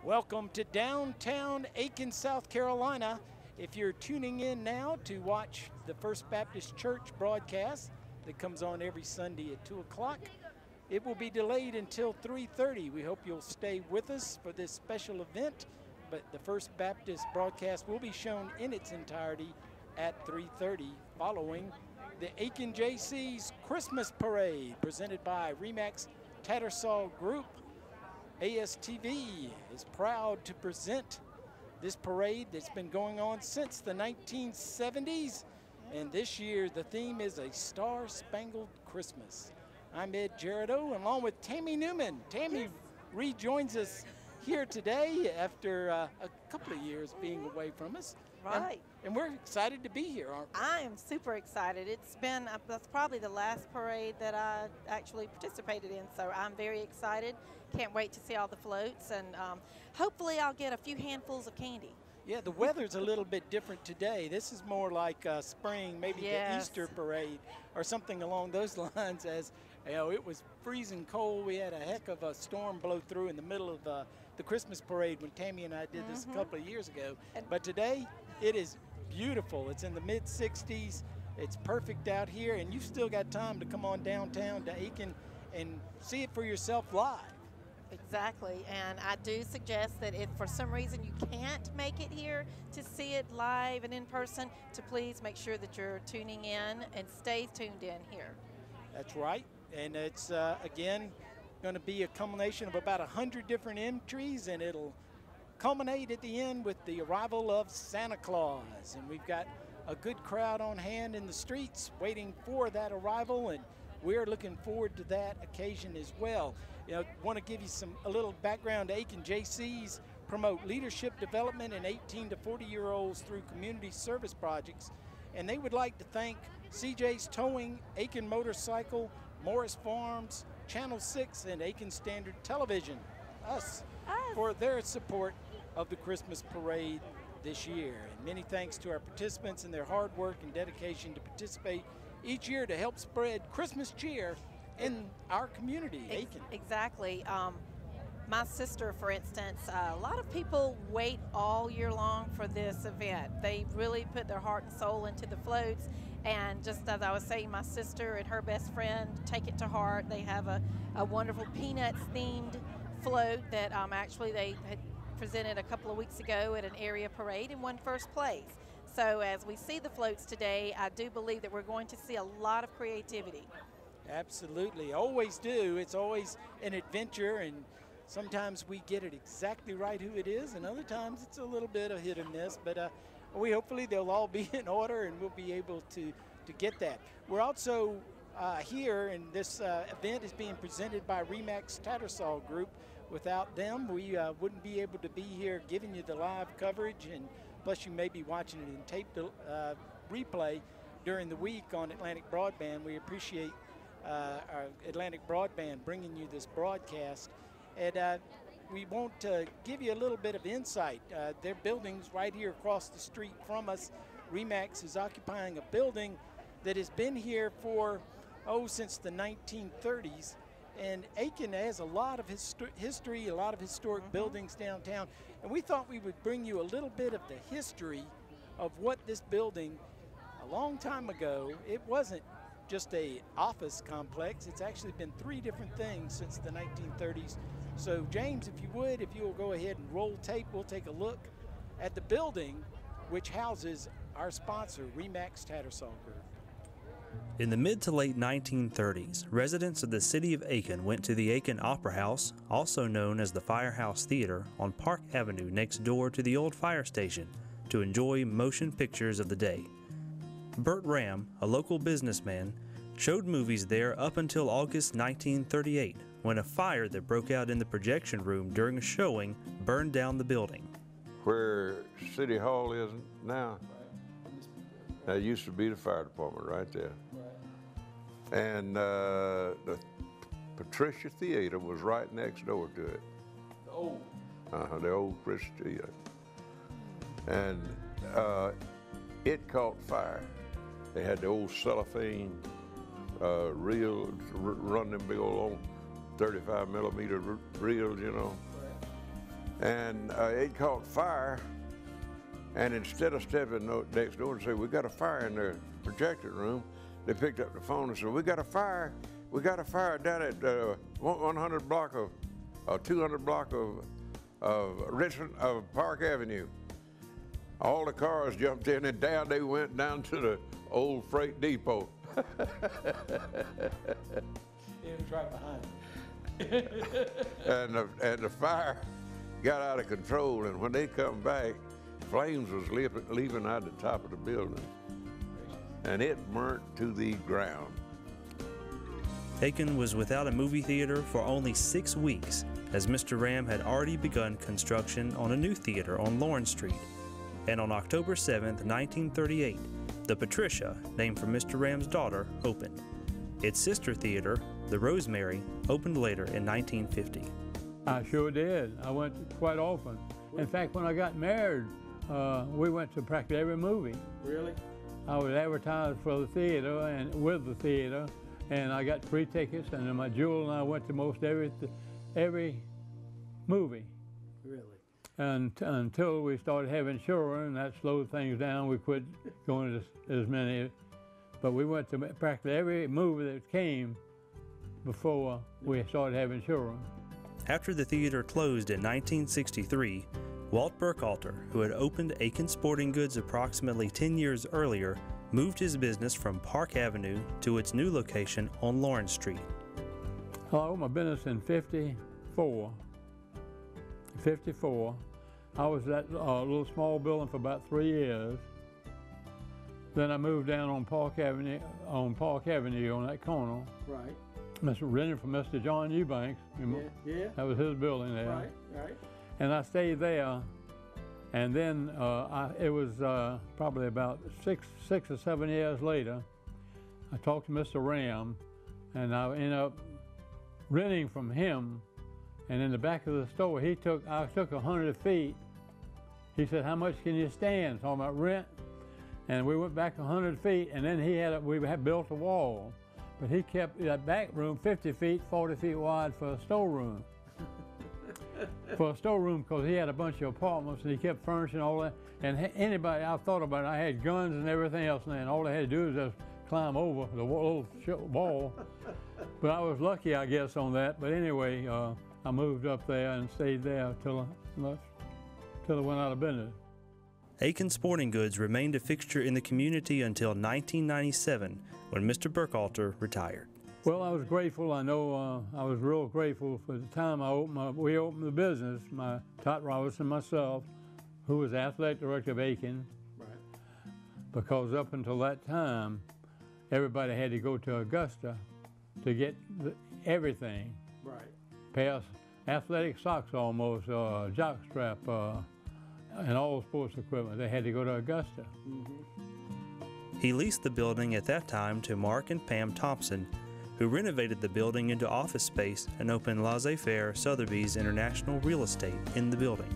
Welcome to downtown Aiken, South Carolina. If you're tuning in now to watch the First Baptist Church broadcast that comes on every Sunday at 2 o'clock, it will be delayed until 3:30. We hope you'll stay with us for this special event, but the First Baptist broadcast will be shown in its entirety at 3:30 following the Aiken Jaycees Christmas Parade presented by Remax Tattersall Group. ASTV is proud to present this parade that's been going on since the 1970s. And this year, the theme is A Star-Spangled Christmas. I'm Ed Gerardo, along with Tammy Newman. Tammy rejoins us here today after a couple of years being away from us. Right. And we're excited to be here, aren't we? I am super excited. It's been, that's probably the last parade that I actually participated in, so I'm very excited. Can't wait to see all the floats, and hopefully I'll get a few handfuls of candy. Yeah, the weather's a little bit different today. This is more like spring, maybe the Easter parade or something along those lines. As you know, it was freezing cold. We had a heck of a storm blow through in the middle of the Christmas parade when Tammy and I did this a couple of years ago. But today, it is beautiful. It's in the mid-60s. It's perfect out here, and you've still got time to come on downtown to Aiken and see it for yourself live. Exactly, and I do suggest that if for some reason you can't make it here to see it live and in person, to please make sure that you're tuning in and stay tuned in here. That's right, and it's, again, going to be a culmination of about 100 different entries, and it'll culminate at the end with the arrival of Santa Claus. And we've got a good crowd on hand in the streets waiting for that arrival, and we're looking forward to that occasion as well. You know, want to give you a little background. Aiken Jaycees promote leadership development in 18 to 40-year-olds through community service projects, and they would like to thank CJ's Towing, Aiken Motorcycle, Morris Farms, Channel 6, and Aiken Standard Television, us, for their support of the Christmas parade this year. And many thanks to our participants and their hard work and dedication to participate each year to help spread Christmas cheer in our community, Aiken. Exactly. My sister, for instance, a lot of people wait all year long for this event. They really put their heart and soul into the floats, and just as I was saying, my sister and her best friend take it to heart. They have a wonderful Peanuts-themed float that actually they had presented a couple of weeks ago at an area parade and won first place. So as we see the floats today, I do believe that we're going to see a lot of creativity. Absolutely, always do. It's always an adventure, and sometimes we get it exactly right who it is, and other times it's a little bit of hit and miss, but hopefully they'll all be in order and we'll be able to get that. We're also here, and this event is being presented by Remax Tattersall Group. Without them, we wouldn't be able to be here giving you the live coverage, and plus you may be watching it in taped replay during the week on Atlantic Broadband. We appreciate our Atlantic Broadband bringing you this broadcast. And we want to give you a little bit of insight. Their building's right here across the street from us. Remax is occupying a building that has been here for, since the 1930s. And Aiken has a lot of history, a lot of historic buildings downtown. And we thought we would bring you a little bit of the history of what this building, a long time ago, it wasn't just a office complex. It's actually been 3 different things since the 1930s. So James, if you'll go ahead and roll tape, we'll take a look at the building which houses our sponsor, Remax Tattersall Group. In the mid to late 1930s, residents of the city of Aiken went to the Aiken Opera House, also known as the Firehouse Theater, on Park Avenue next door to the old fire station, to enjoy motion pictures of the day. Bert Ram, a local businessman, showed movies there up until August 1938, when a fire that broke out in the projection room during a showing burned down the building. Where City Hall is now, that used to be the fire department right there. And the Patricia Theater was right next door to it. The old Patricia Theater. And it caught fire. They had the old cellophane reels, run them big old 35mm reels, you know. And it caught fire, and instead of stepping next door and saying, we got a fire in the projector room, they picked up the phone and said, we got a fire down at 100 block of 200 block of Richmond, of Park Avenue. All the cars jumped in, and down they went down to the old freight depot. It was right behind him. And the fire got out of control, and when they come back, flames was leaping out the top of the building, and it burnt to the ground. Aiken was without a movie theater for only 6 weeks, as Mr. Ram had already begun construction on a new theater on Lawrence Street. And on October 7, 1938, the Patricia, named for Mr. Ram's daughter, opened. Its sister theater, the Rosemary, opened later in 1950. I sure did. I went quite often. In fact, when I got married, we went to practically every movie. Really? I was advertised for the theater and with the theater, and I got free tickets, and then my jewel and I went to most every movie. Really? And until we started having children, that slowed things down. We quit going to as many, but we went to practically every movie that came before we started having children. After the theater closed in 1963, Walt Burkhalter, who had opened Aiken Sporting Goods approximately 10 years earlier, moved his business from Park Avenue to its new location on Lawrence Street. I opened my business in 54. I was at a little small building for about 3 years. Then I moved down on Park Avenue on that corner. Right. Rented from Mr. John Eubanks. Yeah. That was his building there. Right. And I stayed there, and then it was probably about six or 7 years later, I talked to Mr. Ram, and I ended up renting from him. And in the back of the store, I took 100 feet. He said, how much can you stand? Talking about rent. And we went back 100 feet, and then we had built a wall. But he kept that back room 50 feet, 40 feet wide for a storeroom. Because he had a bunch of apartments, and he kept furnishing all that. And anybody, I thought about it, I had guns and everything else, and all they had to do was just climb over the little wall. But I was lucky, I guess, on that. But anyway, I moved up there and stayed there till I went out of business. Aiken Sporting Goods remained a fixture in the community until 1997, when Mr. Burkhalter retired. Well, I was grateful. I know I was real grateful for the time we opened the business. Todd Robinson, myself, who was athletic director of Aiken. Right. Because up until that time, everybody had to go to Augusta to get everything. Right. Pass athletic socks almost, jockstrap, and all sports equipment. They had to go to Augusta. Mm-hmm. He leased the building at that time to Mark and Pam Thompson, who renovated the building into office space and opened laissez-faire Sotheby's International Real Estate in the building.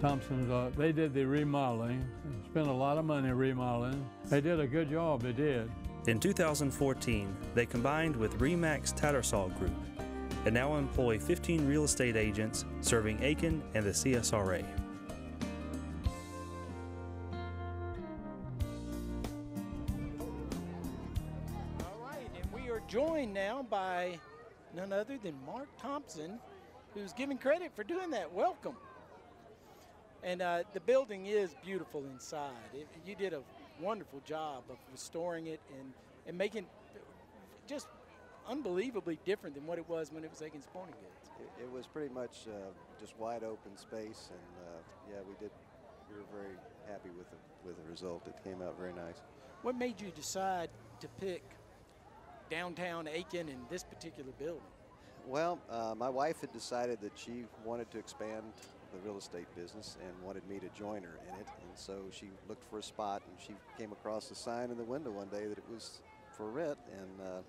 Thompson's, they did the remodeling, spent a lot of money remodeling. They did a good job, they did. In 2014, they combined with Remax Tattersall Group and now employ 15 real estate agents serving Aiken and the CSRA. Joined now by none other than Mark Thompson, who's given credit for doing that. Welcome. And the building is beautiful inside. You did a wonderful job of restoring it and making it just unbelievably different than what it was when it was Aiken Sporting Goods. It was pretty much just wide open space, and yeah, we were very happy with the result. It came out very nice. What made you decide to pick downtown Aiken in this particular building? Well, my wife had decided that she wanted to expand the real estate business and wanted me to join her in it, and so she looked for a spot, and she came across a sign in the window one day that it was for rent, and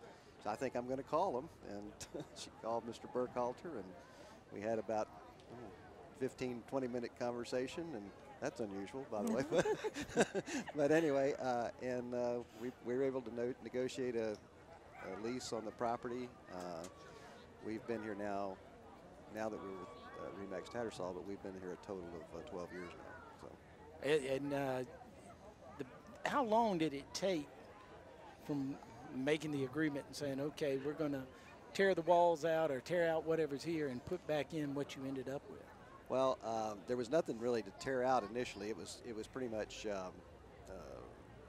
so I think I'm going to call him, and she called Mr. Burkhalter, and we had about 15-20 minute conversation, and that's unusual, by the way. But anyway, we were able to negotiate a lease on the property. We've been here now that we're with Remax Tattersall, but we've been here a total of 12 years now. So. How long did it take from making the agreement and saying, okay, we're going to tear the walls out or tear out whatever's here and put back in what you ended up with? Well, there was nothing really to tear out initially. It was pretty much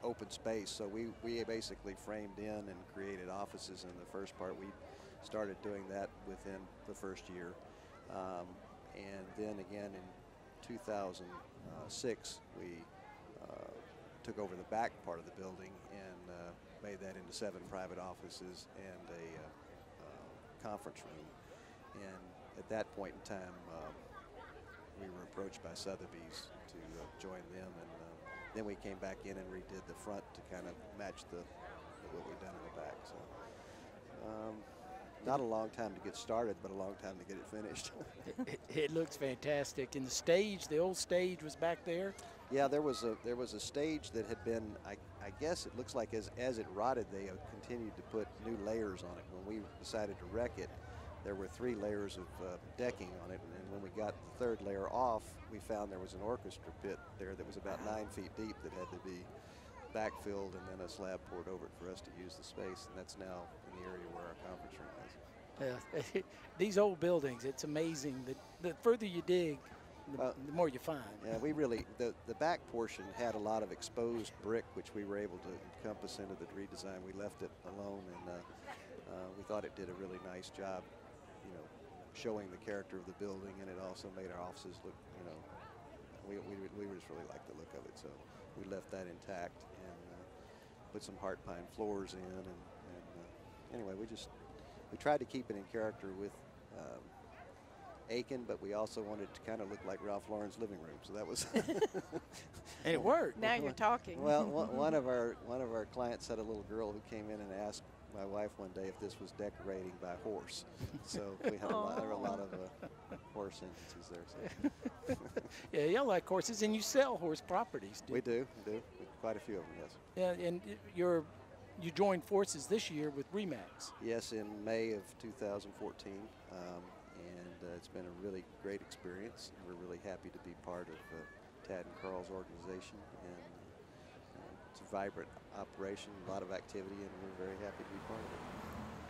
open space. So we basically framed in and created offices in the first part. We started doing that within the first year. And then again in 2006, we took over the back part of the building and made that into 7 private offices and a conference room. And at that point in time, we were approached by Sotheby's to join them, and then we came back in and redid the front to kind of match what we've done in the back. So not a long time to get started, but a long time to get it finished. It looks fantastic. And the stage, the old stage was back there? Yeah, there was a stage that had been, I guess it looks like as it rotted, they continued to put new layers on it. When we decided to wreck it, there were 3 layers of decking on it, and when we got the 3rd layer off, we found there was an orchestra pit there that was about 9 feet deep that had to be backfilled and then a slab poured over it for us to use the space, and that's now in the area where our conference room is. These old buildings, it's amazing that the further you dig, the more you find. Yeah, we really, the back portion had a lot of exposed brick, which we were able to encompass into the redesign. We left it alone, and we thought it did a really nice job, showing the character of the building, and it also made our offices look, we just really liked the look of it, so we left that intact and put some heart pine floors in, and anyway, we tried to keep it in character with Aiken, but we also wanted to kind of look like Ralph Lauren's living room, so that was and it worked. Now you're talking. Well, one of our clients had a little girl who came in and asked my wife one day if this was decorating by horse. So we had there were a lot of horse entrances there. So. Yeah, y'all like horses, and you sell horse properties, do you? We do. Quite a few of them, yes. Yeah, and you joined forces this year with Remax. Yes, in May of 2014, and it's been a really great experience. We're really happy to be part of Tad and Carl's organization, and it's a vibrant operation, a lot of activity, and we're very happy to be part of it.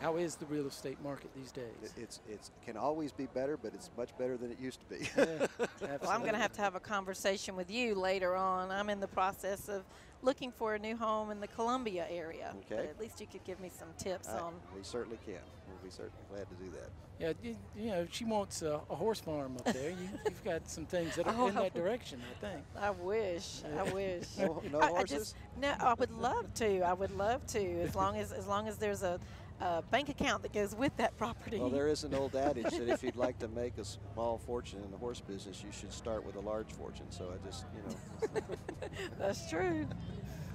How is the real estate market these days? It can always be better, but it's much better than it used to be. Yeah, well, I'm going to have a conversation with you later on. I'm in the process of looking for a new home in the Columbia area. Okay. But at least you could give me some tips on. We certainly can. We'll be certainly glad to do that. Yeah, she wants a horse farm up there. You've got some things that are in that direction, I think. I wish. No horses? No, I would love to. As long as there's a bank account that goes with that property. Well, there is an old adage that if you'd like to make a small fortune in the horse business, you should start with a large fortune. So I just, That's true.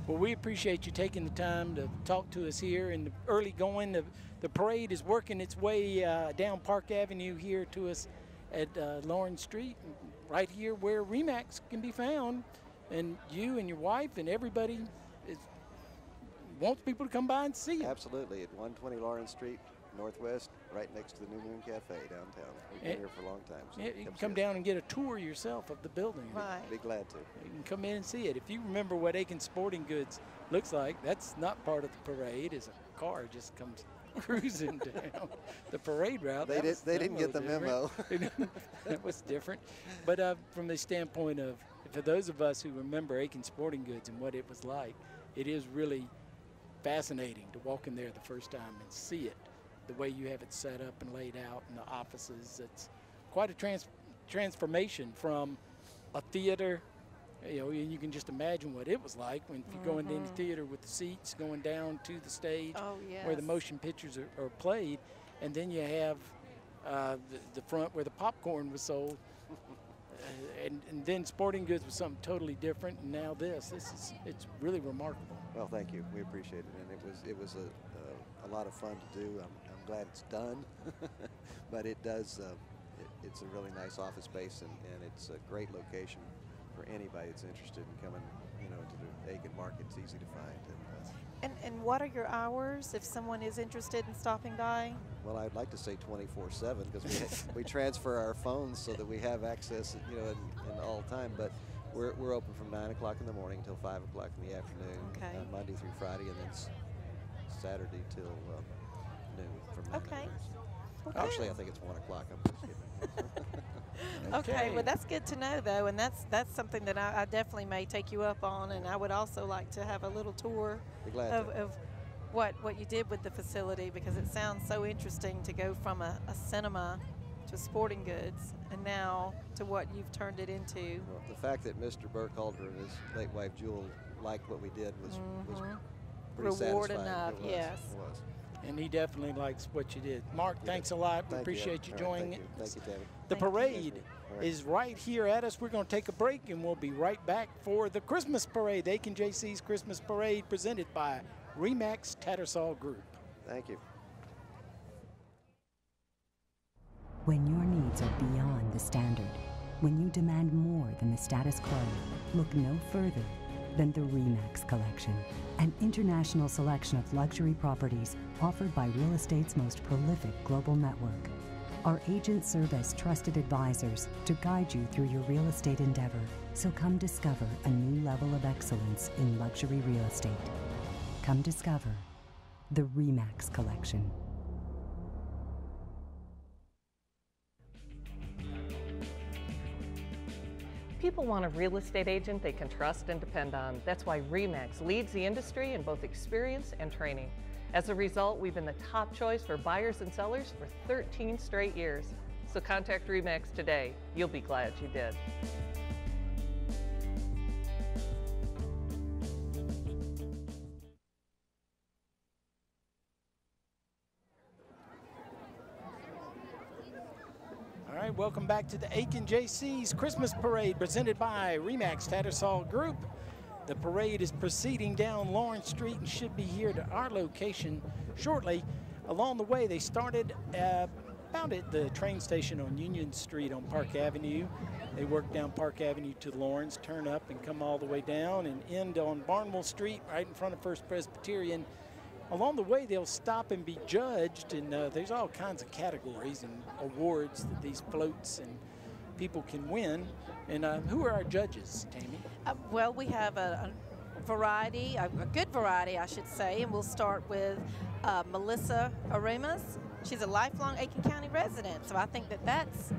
Well, we appreciate you taking the time to talk to us here in the early going. The parade is working its way down Park Avenue here to us at Lawrence Street, right here where Remax can be found. And you and your wife and everybody wants people to come by and see it. Absolutely. At 120 Lawrence Street, Northwest, right next to the New Moon Cafe downtown. We've been here for a long time. So you can come down and get a tour yourself of the building. Right. Be glad to. You can come in and see it. If you remember what Aiken Sporting Goods looks like, that's not part of the parade. Is a car just comes cruising down the parade route. They didn't get the memo. That was different. But from the standpoint of, for those of us who remember Aiken Sporting Goods and what it was like, it is really fascinating to walk in there the first time and see it, the way you have it set up and laid out in the offices. It's quite a transformation from a theater. And you can just imagine what it was like when you go into the theater with the seats going down to the stage where the motion pictures are played, and then you have the front where the popcorn was sold, and then Sporting Goods was something totally different, and now it's really remarkable. Well, thank you. We appreciate it, and it was a lot of fun to do. I'm glad it's done, but it does. It's a really nice office space, and it's a great location for anybody that's interested in coming, you know, to the Aiken market. It's easy to find. And what are your hours if someone is interested in stopping by? Well, I'd like to say 24/7 because we transfer our phones so that we have access, you know, in all time. But we're open from 9 o'clock in the morning until 5 o'clock in the afternoon, okay. Monday through Friday, and then Saturday till noon from 9 to Okay. noon. Actually, I think it's 1 o'clock. I'm just kidding. Okay, well that's good to know though, and that's something that I definitely may take you up on, and I would also like to have a little tour of what you did with the facility, because it sounds so interesting to go from a cinema to sporting goods and now to what you've turned it into. Well, the fact that Mr. Burkhalter and his late wife Jewel liked what we did was pretty reward satisfying. enough, It was, yes. it was. And he definitely likes what you did. Mark, thanks a lot. We Thank appreciate you All right, joining us. Thank you, Tammy. The Thank you. parade All right. is right here at us. We're going to take a break, and we'll be right back for the Christmas parade, the Aiken Jaycees Christmas parade, presented by Remax Tattersall Group. Thank you. When your needs are beyond the standard, when you demand more than the status quo, look no further than the Remax Collection, an international selection of luxury properties offered by real estate's most prolific global network. Our agents serve as trusted advisors to guide you through your real estate endeavor, so come discover a new level of excellence in luxury real estate. Come discover the Remax Collection. People want a real estate agent they can trust and depend on. That's why Remax leads the industry in both experience and training. As a result, we've been the top choice for buyers and sellers for 13 straight years. So contact Remax today. You'll be glad you did. All right, welcome back to the Aiken Jaycees Christmas Parade, presented by Remax Tattersall Group. The parade is proceeding down Lawrence Street and should be here to our location shortly. Along the way, they started about at the train station on Union Street on Park Avenue. They work down Park Avenue to Lawrence, turn up and come all the way down and end on Barnwell Street right in front of First Presbyterian. Along the way, they'll stop and be judged, and there's all kinds of categories and awards that these floats and people can win. And who are our judges, Tammy? Well, we have a variety, a good variety, I should say, and we'll start with Melissa Aremas. She's a lifelong Aiken County resident, so I think that that's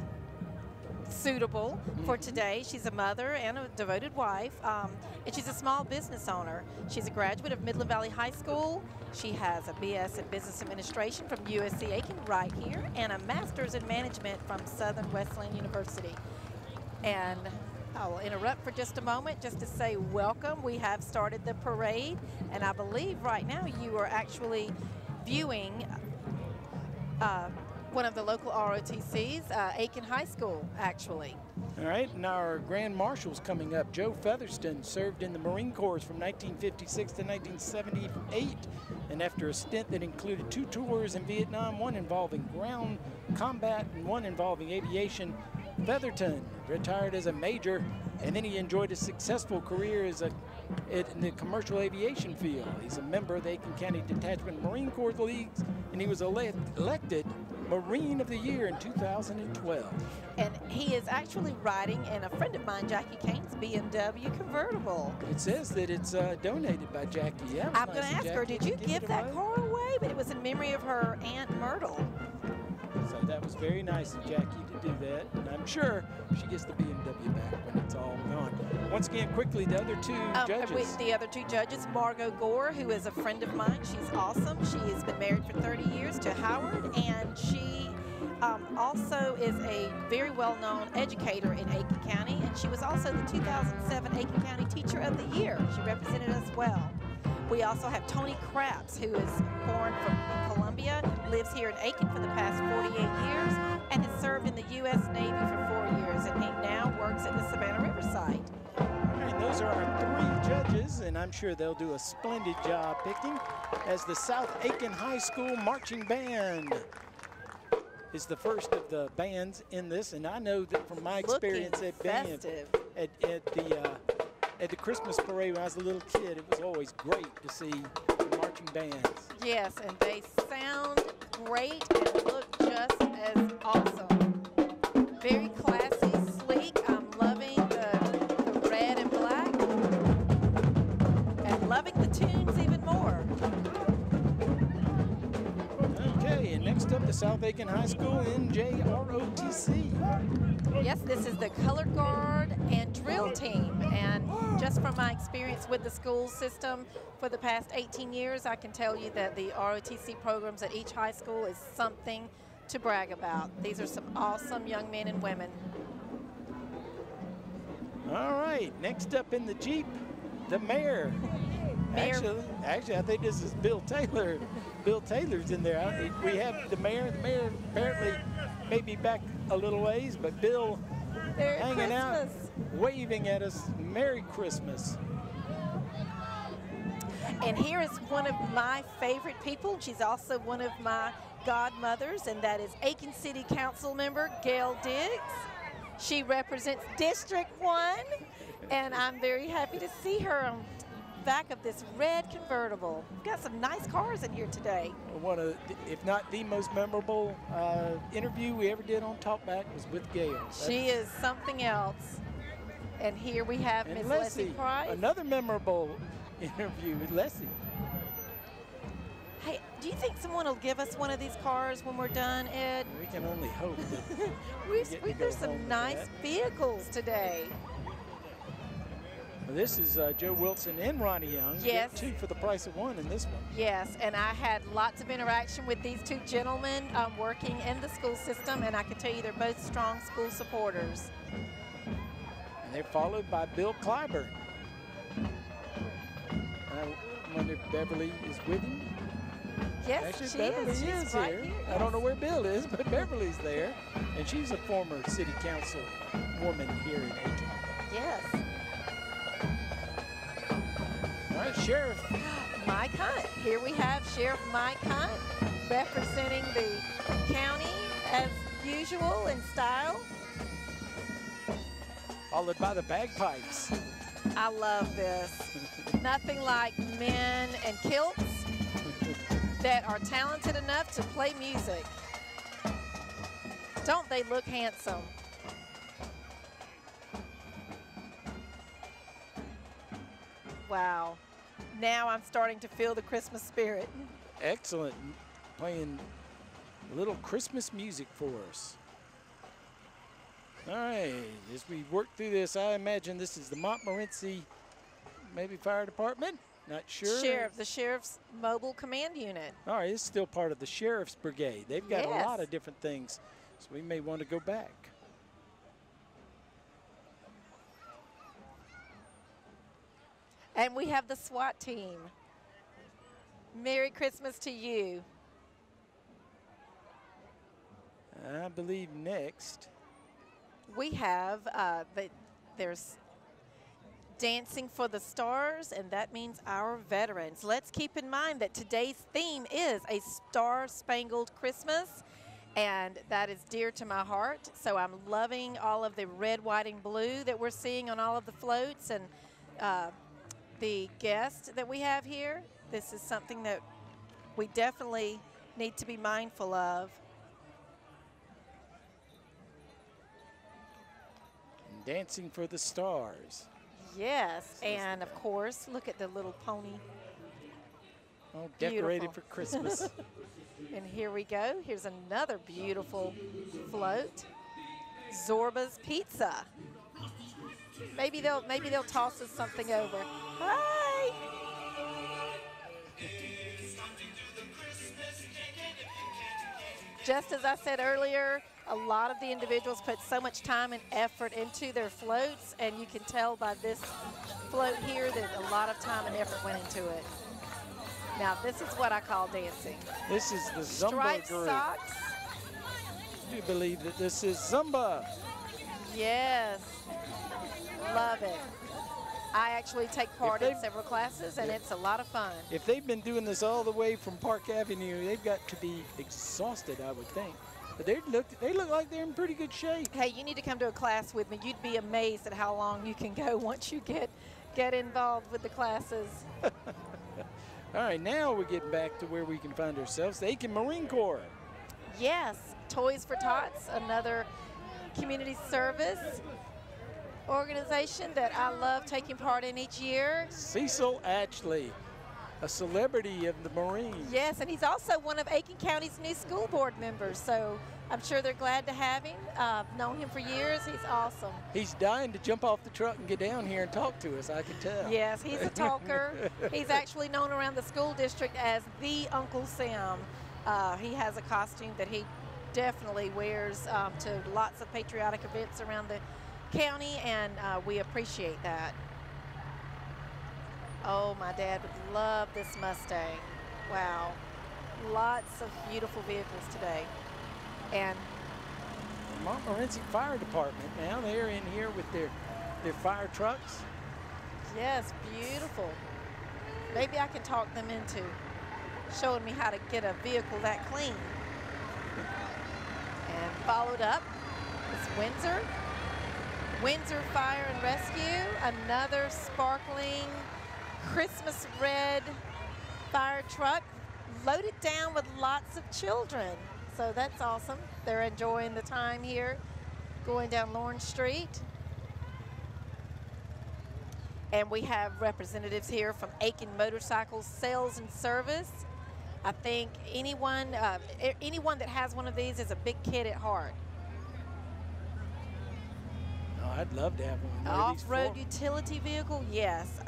suitable for today. She's a mother and a devoted wife, and she's a small business owner. She's a graduate of Midland Valley High School. She has a BS in Business Administration from USC Aiken right here, and a Master's in Management from Southern Wesleyan University. And I will interrupt for just a moment just to say welcome. We have started the parade, and I believe right now you are actually viewing one of the local ROTCs, Aiken High School, actually. All right, and our Grand Marshal's coming up. Joe Featherston served in the Marine Corps from 1956 to 1978, and after a stint that included 2 tours in Vietnam, one involving ground combat and one involving aviation, Featherton retired as a major, and then he enjoyed a successful career as in the commercial aviation field. He's a member of the Aiken County Detachment Marine Corps Leagues, and he was elected Marine of the Year in 2012. And he is actually riding in a friend of mine, Jackie Kane's BMW convertible. It says that it's donated by Jackie. Yeah, I'm going to ask her, did you give that away? car away? But it was in memory of her Aunt Myrtle. So that was very nice of Jackie to do that, and I'm sure she gets the BMW back when it's all gone. Once again, quickly, the other 2 judges. The other 2 judges, Margot Gore, who is a friend of mine. She's awesome. She has been married for 30 years to Howard, and she also is a very well-known educator in Aiken County, and she was also the 2007 Aiken County Teacher of the Year. She represented us well. We also have Tony Craps, who is born from Columbia, lives here in Aiken for the past 48 years, and has served in the U.S. Navy for 4 years, and he now works at the Savannah Riverside. All right, those are our 3 judges, and I'm sure they'll do a splendid job picking, as the South Aiken High School Marching Band is the first of the bands in this, and I know that from my experience at band, at the Christmas parade when I was a little kid. It was always great to see the marching bands. Yes, and they sound great and look just as awesome. Very classy, sleek. I'm loving the red and black, and loving the tunes even more. Okay, and next up, the South Aiken High School NJROTC. Yes, this is the color guard and drill team, and just from my experience with the school system for the past 18 years, I can tell you that the ROTC programs at each high school is something to brag about. These are some awesome young men and women. All right, next up in the Jeep, the mayor. Actually, I think this is Bill Taylor. Bill Taylor's in there. We have the mayor. The mayor apparently may be back a little ways, but Bill Merry hanging out, Christmas. waving at us. Merry Christmas. And here is one of my favorite people. She's also one of my godmothers, and that is Aiken City Council member Gail Diggs. She represents District 1, and I'm very happy to see her on the back of this red convertible. We've got some nice cars in here today. One of, if not the most memorable interview we ever did on Talkback was with Gail. She is something else. And here we have Ms. Leslie Price. Another memorable interview with Leslie. Hey, do you think someone will give us one of these cars when we're done, Ed? We can only hope that There's some nice vehicles today. Well, this is Joe Wilson and Ronnie Young. Yes. Get 2 for the price of 1 in this one. Yes, and I had lots of interaction with these 2 gentlemen working in the school system, and I can tell you they're both strong school supporters. And they're followed by Bill Clyburn. I wonder if Beverly is with him. Yes, actually, she Beverly is. She's is right here. here. I don't know where Bill is, but Beverly's there. And she's a former city council woman here in Aiken. Yes. All right, Sheriff. Mike Hunt. Here we have Sheriff Mike Hunt representing the county as usual in style. Followed by the bagpipes. I love this. Nothing like men in kilts that are talented enough to play music. Don't they look handsome? Wow. Now I'm starting to feel the Christmas spirit. Excellent. Playing a little Christmas music for us. All right, as we work through this, I imagine this is the Montmorency, maybe fire department? Not sure. The Sheriff's Mobile Command Unit. All right, it's still part of the Sheriff's Brigade. They've got Yes. a lot of different things, so we may want to go back. And we have the SWAT team. Merry Christmas to you. I believe next. We have, there's Dancing for the Stars, and that means our veterans. Let's keep in mind that today's theme is a Star-Spangled Christmas, and that is dear to my heart. So I'm loving all of the red, white, and blue that we're seeing on all of the floats, and the guests that we have here. This is something that we definitely need to be mindful of. Dancing for the Stars. Yes, and of course, look at the little pony. Oh, decorated Beautiful. for Christmas. And here we go. Here's another beautiful float. Zorba's Pizza. Maybe they'll toss us something over. Hi. Just as I said earlier, a lot of the individuals put so much time and effort into their floats, and you can tell by this float here that a lot of time and effort went into it. Now, this is what I call dancing. This is the Zumba Striped group. socks. I do believe that this is Zumba. Yes, love it. I actually take part in several classes, and it's a lot of fun. If they've been doing this all the way from Park Avenue, they've got to be exhausted, I would think. But they look like they're in pretty good shape. Hey, you need to come to a class with me. You'd be amazed at how long you can go once you get involved with the classes. All right, now we're getting back to where we can find ourselves, the Aiken Marine Corps. Yes, Toys for Tots, another community service organization that I love taking part in each year. Cecil Atchley, a celebrity of the Marines. Yes, and he's also one of Aiken County's new school board members, so I'm sure they're glad to have him. I've known him for years. He's awesome. He's dying to jump off the truck and get down here and talk to us, I can tell. Yes, he's a talker. He's actually known around the school district as the Uncle Sam. He has a costume that he definitely wears to lots of patriotic events around the county, and we appreciate that. Oh, my dad would love this Mustang. Wow. Lots of beautiful vehicles today. And Montmorency Fire Department now, they're in here with their fire trucks. yes, beautiful. Maybe I can talk them into showing me how to get a vehicle that clean. And followed up is Windsor Fire and Rescue, another sparkling Christmas red fire truck loaded down with lots of children. So that's awesome. They're enjoying the time here going down Lawrence Street. And we have representatives here from Aiken Motorcycles Sales and Service. I think anyone that has one of these is a big kid at heart. Oh, I'd love to have one. Off-road utility vehicle, yes.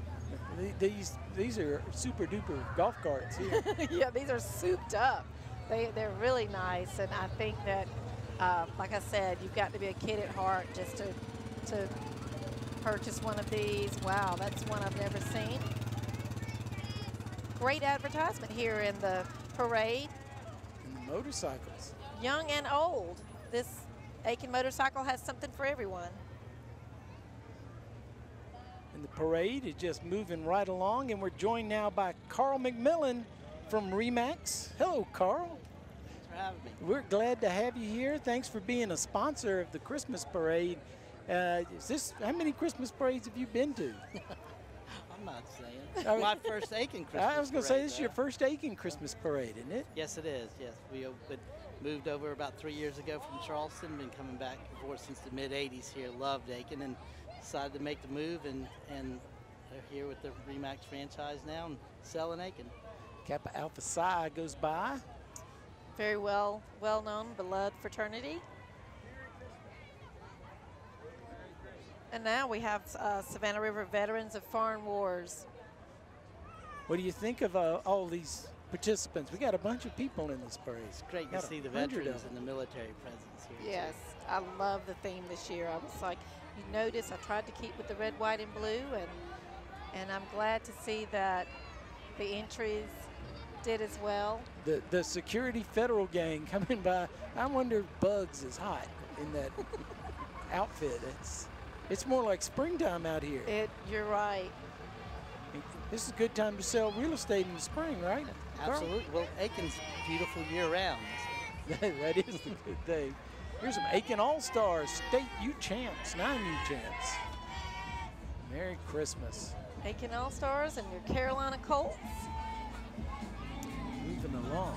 These are super duper golf carts here. Yeah, these are souped up. They're really nice, and I think that, like I said, you've got to be a kid at heart just to purchase one of these. Wow, that's one I've never seen. Great advertisement here in the parade. And the motorcycles. Young and old. This Aiken motorcycle has something for everyone. And the parade is just moving right along, and we're joined now by Carl McMillan from Remax. Hello, Carl. Thanks for having me. We're glad to have you here. Thanks for being a sponsor of the Christmas parade. How many Christmas parades have you been to? I'm not saying. My first Aiken Christmas parade. I was going to say, this is your first Aiken Christmas parade, isn't it? Yes, it is. Yes, we moved over about 3 years ago from Charleston. Been coming back and forth since the mid-'80s here. Loved Aiken and decided to make the move, and they're here with the Remax franchise now and selling Aiken. Kappa Alpha Psi goes by. Very well-known, beloved fraternity. And now we have Savannah River Veterans of Foreign Wars. What do you think of all these participants? We got a bunch of people in this parade. It's great to see the veterans and the military presence here. Yes, I love the theme this year. I was like, you notice I tried to keep with the red, white, and blue, and I'm glad to see that the entries did as well. The security federal gang coming by. I wonder if Bugs is hot in that outfit. It's more like springtime out here. You're right. This is a good time to sell real estate in the spring, right? Absolutely. Well, Aiken's beautiful year-round. That is the good thing. Here's some Aiken All-Stars, State U champs, 9U champs. Merry Christmas. Aiken All-Stars and your Carolina Colts. Moving along.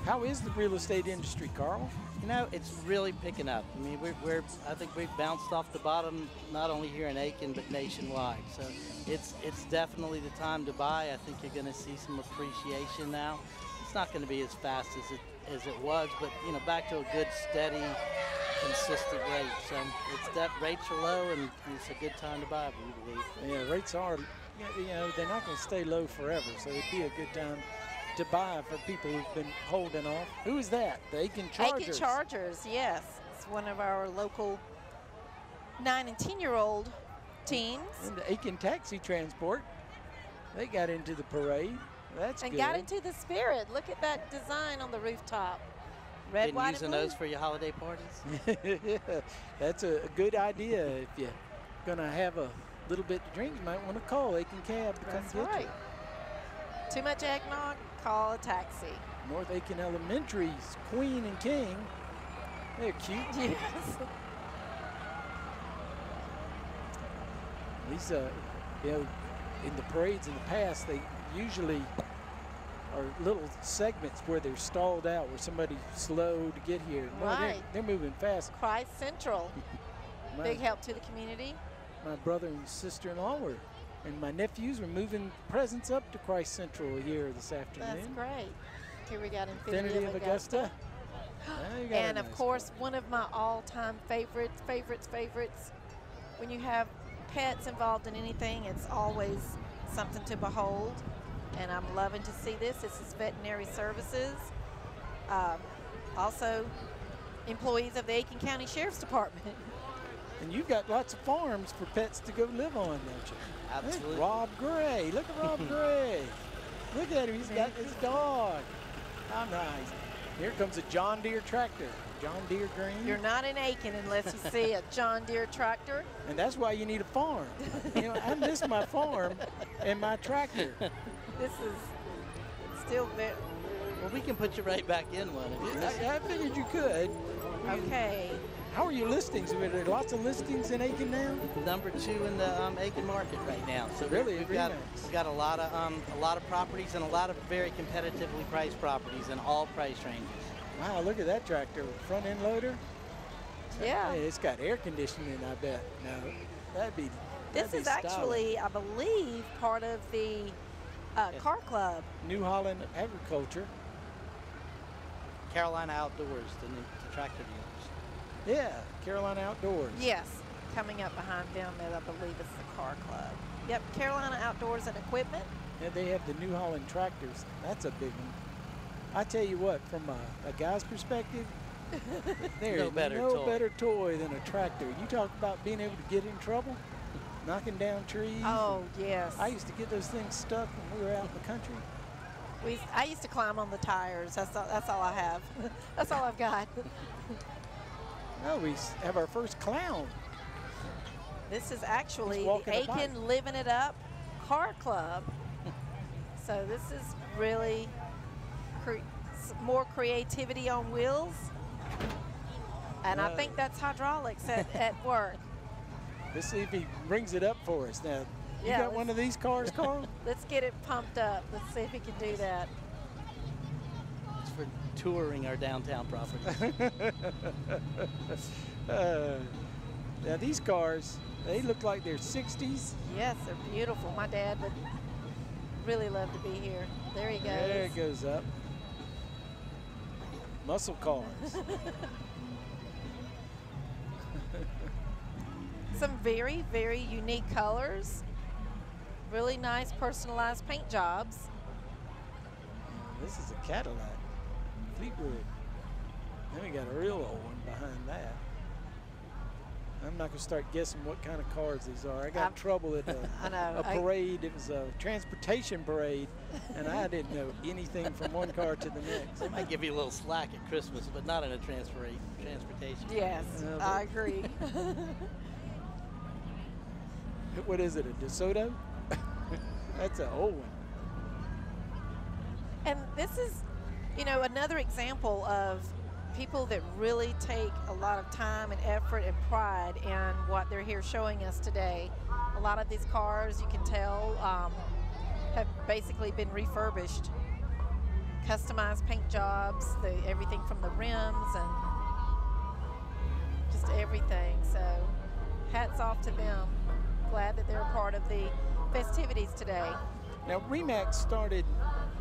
How is the real estate industry, Carl? You know, it's really picking up. I mean, I think we've bounced off the bottom, not only here in Aiken, but nationwide. So it's definitely the time to buy. I think you're going to see some appreciation now. It's not going to be as fast as it was, but, you know, back to a good, steady, consistent rate. So rates are low, and it's a good time to buy, we believe. Yeah, rates are, you know, they're not going to stay low forever, so it'd be a good time to buy for people who've been holding off. Who is that? The Aiken Chargers? Aiken Chargers, yes. It's one of our local 9 and 10-year-old teams. And the Aiken Taxi Transport, they got into the parade. That's good. And got into the spirit. Look at that design on the rooftop. Red, been white, using and blue. those for your holiday parties? Yeah, that's a good idea. If you're going to have a little bit to drink, you might want to call Aiken Cab to come get you. Too much eggnog, call a taxi. North Aiken Elementary's Queen and King They're cute. Yes. These, you know, in the parades in the past, they usually are little segments where they're stalled out, where somebody's slow to get here. No, Right. they're moving fast. Christ Central. My- Big help to the community. My brother and sister-in-law were, and my nephews were moving presents up to Christ Central here this afternoon. That's great. Here we got Infinity Infinity of Augusta. Now you got a And of nice course, car. one of my all-time favorites, when you have pets involved in anything, it's always something to behold. And I'm loving to see this. This is veterinary services. Also, employees of the Aiken County Sheriff's Department. And you've got lots of farms for pets to go live on, don't you? Absolutely. Hey, Rob Gray. Look at Rob Gray. Look at him. He's got his dog. How nice. Here comes a John Deere tractor. John Deere green. You're not in Aiken unless you see a John Deere tractor. And that's why you need a farm. You know, I miss my farm and my tractor. This is still very, Well, we can put you right back in one. I figured you could. okay. How are your listings? Are there lots of listings in Aiken now? Number 2 in the Aiken market right now. So Really, we've Remax. got a lot of properties and a lot of very competitively priced properties in all price ranges. Wow, look at that tractor. Front end loader. Yeah. Hey, it's got air conditioning, I bet. No, that'd be. This that'd is be stylish. actually, I believe, part of the car club. New Holland Agriculture. Carolina Outdoors, the tractor dealers. Yeah, Carolina Outdoors. Yes, coming up behind them, I believe it's the car club. Yep, Carolina Outdoors and Equipment. Yeah, they have the New Holland tractors. That's a big one. I tell you what, from a guy's perspective, there No is better no toy. better toy than a tractor. You talk about being able to get in trouble, knocking down trees. Oh, yes. I used to get those things stuck when we were out in the country. I used to climb on the tires. That's all I have. That's all I've got. No, we have our first clown. This is actually He's the walking a bike. Aiken Living It Up Car Club. So this is really more creativity on wheels. And I think that's hydraulics at work. Let's see if he brings it up for us. Now, you Yeah, got one of these cars, Carl? Let's get it pumped up. Let's see if he can do that. It's for touring our downtown properties. Now these cars, they look like they're 60s. Yes, they're beautiful. My dad would really love to be here. There he goes. There it goes up. Muscle cars. Some very, very unique colors. Really nice personalized paint jobs. This is a Cadillac. Fleetwood. Then we got a real old one behind that. I'm not going to start guessing what kind of cars these are. I got in trouble at I know. a parade. It was a transportation parade, and I didn't know anything from one car to the next. They might give you a little slack at Christmas, but not in a transportation. Yes, I agree. What is it, a DeSoto? That's an old one. And this is, you know, another example of people that really take a lot of time and effort and pride in what they're here showing us today. A lot of these cars, you can tell, have basically been refurbished. Customized paint jobs, everything from the rims and just everything. So hats off to them. Glad that they're a part of the festivities today. Now, Remax started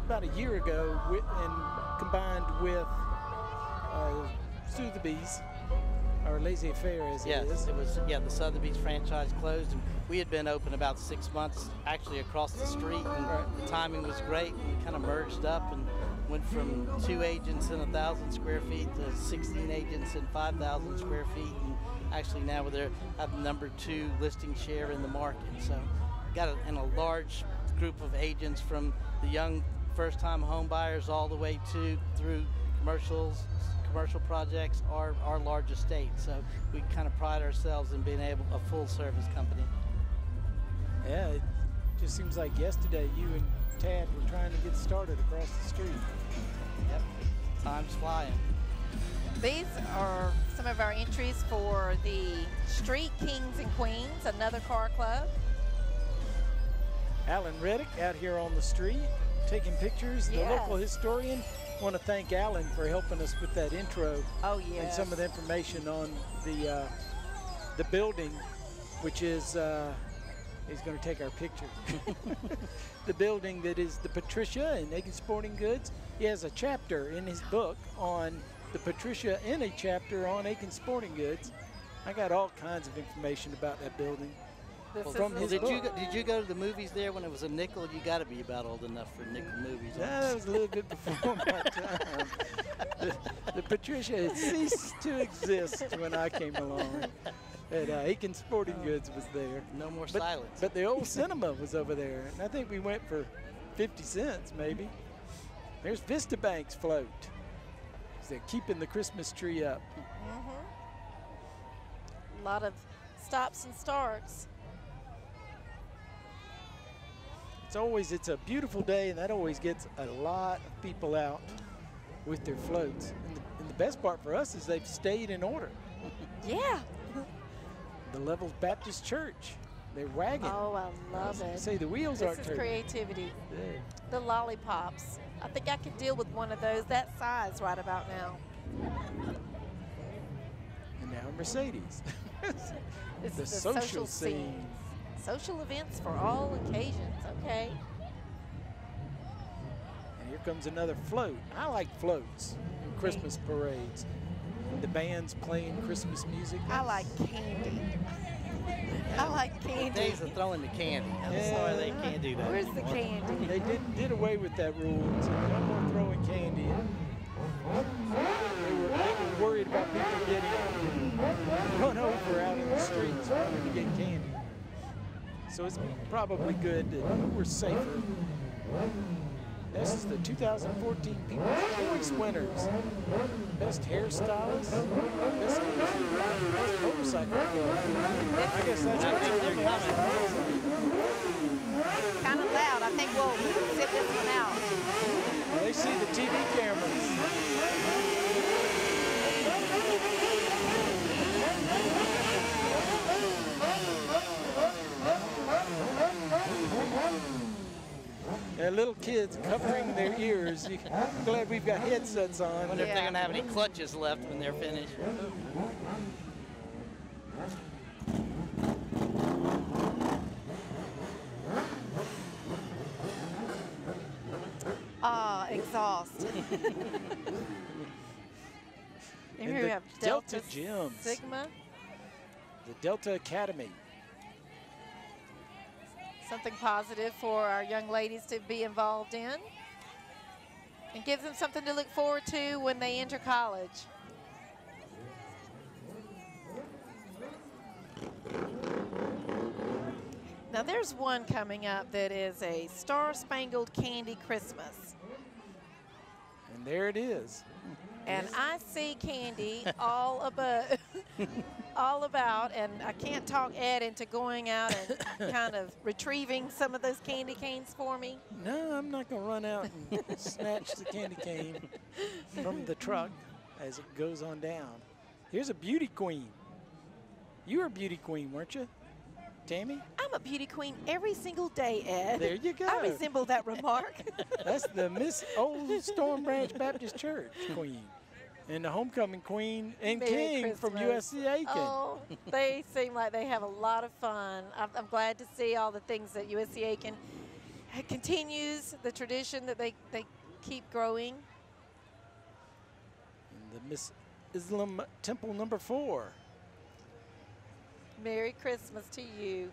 about a year ago and combined with Sotheby's, or Laissez Faire as it is. Yes, it was. Yeah, the Sotheby's franchise closed, and we had been open about 6 months, actually across the street, and the timing was great. We kind of merged up and went from 2 agents in 1,000 square feet to 16 agents in 5,000 square feet, and actually now we're have the number 2 listing share in the market. So, got a large group of agents from the young first-time home buyers all the way through commercial projects, our large estate. So we kind of pride ourselves in being a full-service company. Yeah, it just seems like yesterday you and Tad were trying to get started across the street. Yep, time's flying. These are some of our entries for the Street Kings and Queens, another car club. Alan Reddick out here on the street taking pictures. The local historian. Want to thank Alan for helping us with that intro. Oh, yeah. And some of the information on the building, which is, he's going to take our picture. The building that is the Patricia and Aiken Sporting Goods. He has a chapter in his book on the Patricia and a chapter on Aiken Sporting Goods. I got all kinds of information about that building. From his did book. you go to the movies there when it was a nickel? You got to be about old enough for nickel movies. Yeah, that was a little bit before my time. The Patricia had ceased to exist when I came along. And Aiken Sporting Goods was there. No more silence. But the old cinema was over there. And I think we went for 50 cents maybe. There's Vista Bank's float. They're keeping the Christmas tree up. A lot of stops and starts. It's a beautiful day, and that always gets a lot of people out with their floats. And the best part for us is they've stayed in order. Yeah. The Levels Baptist Church, they're wagging. Oh, I love it. Say the wheels This aren't is turning. creativity. Yeah. The lollipops. I think I could deal with one of those that size right about now. And now Mercedes. It's the social scene. Social events for all occasions, okay. And here comes another float. I like floats in Christmas parades. The band's playing Christmas music. I like candy. I like candy. Days of throwing the candy. I'm Yeah. sorry they can't do that. Where's the candy? They did away with that rule. So no more throwing candy. They were worried about people getting run over out in the streets wanting to get candy. So it's probably good that we're safer. This is the 2014 People's Choice winners. Best hairstylist, best motorcycle club. I guess that's what they're Kind of loud. I think we'll sit this one out. They see the TV cameras. Little kids covering their ears. I'm glad we've got headsets on. I wonder if they're going to have any clutches left when they're finished. Ah, exhaust. And here we have Delta Gyms. Sigma. The Delta Academy. Something positive for our young ladies to be involved in. And gives them something to look forward to when they enter college. Now there's one coming up that is a Star-Spangled Candy Christmas. And there it is. And I see candy all about, and I can't talk Ed into going out and kind of retrieving some of those candy canes for me. No, I'm not going to run out and snatch the candy cane from the truck as it goes on down. Here's a beauty queen. You were a beauty queen, weren't you, Tammy? I'm a beauty queen every single day, Ed. There you go. I resemble that remark. That's the Miss Old Storm Branch Baptist Church queen. And the homecoming queen and Merry king from Christmas. USC Aiken. Oh, they seem like they have a lot of fun. I'm glad to see all the things that USC Aiken continues, the tradition that they keep growing. And the Miss Islam Temple number 4. Merry Christmas to you.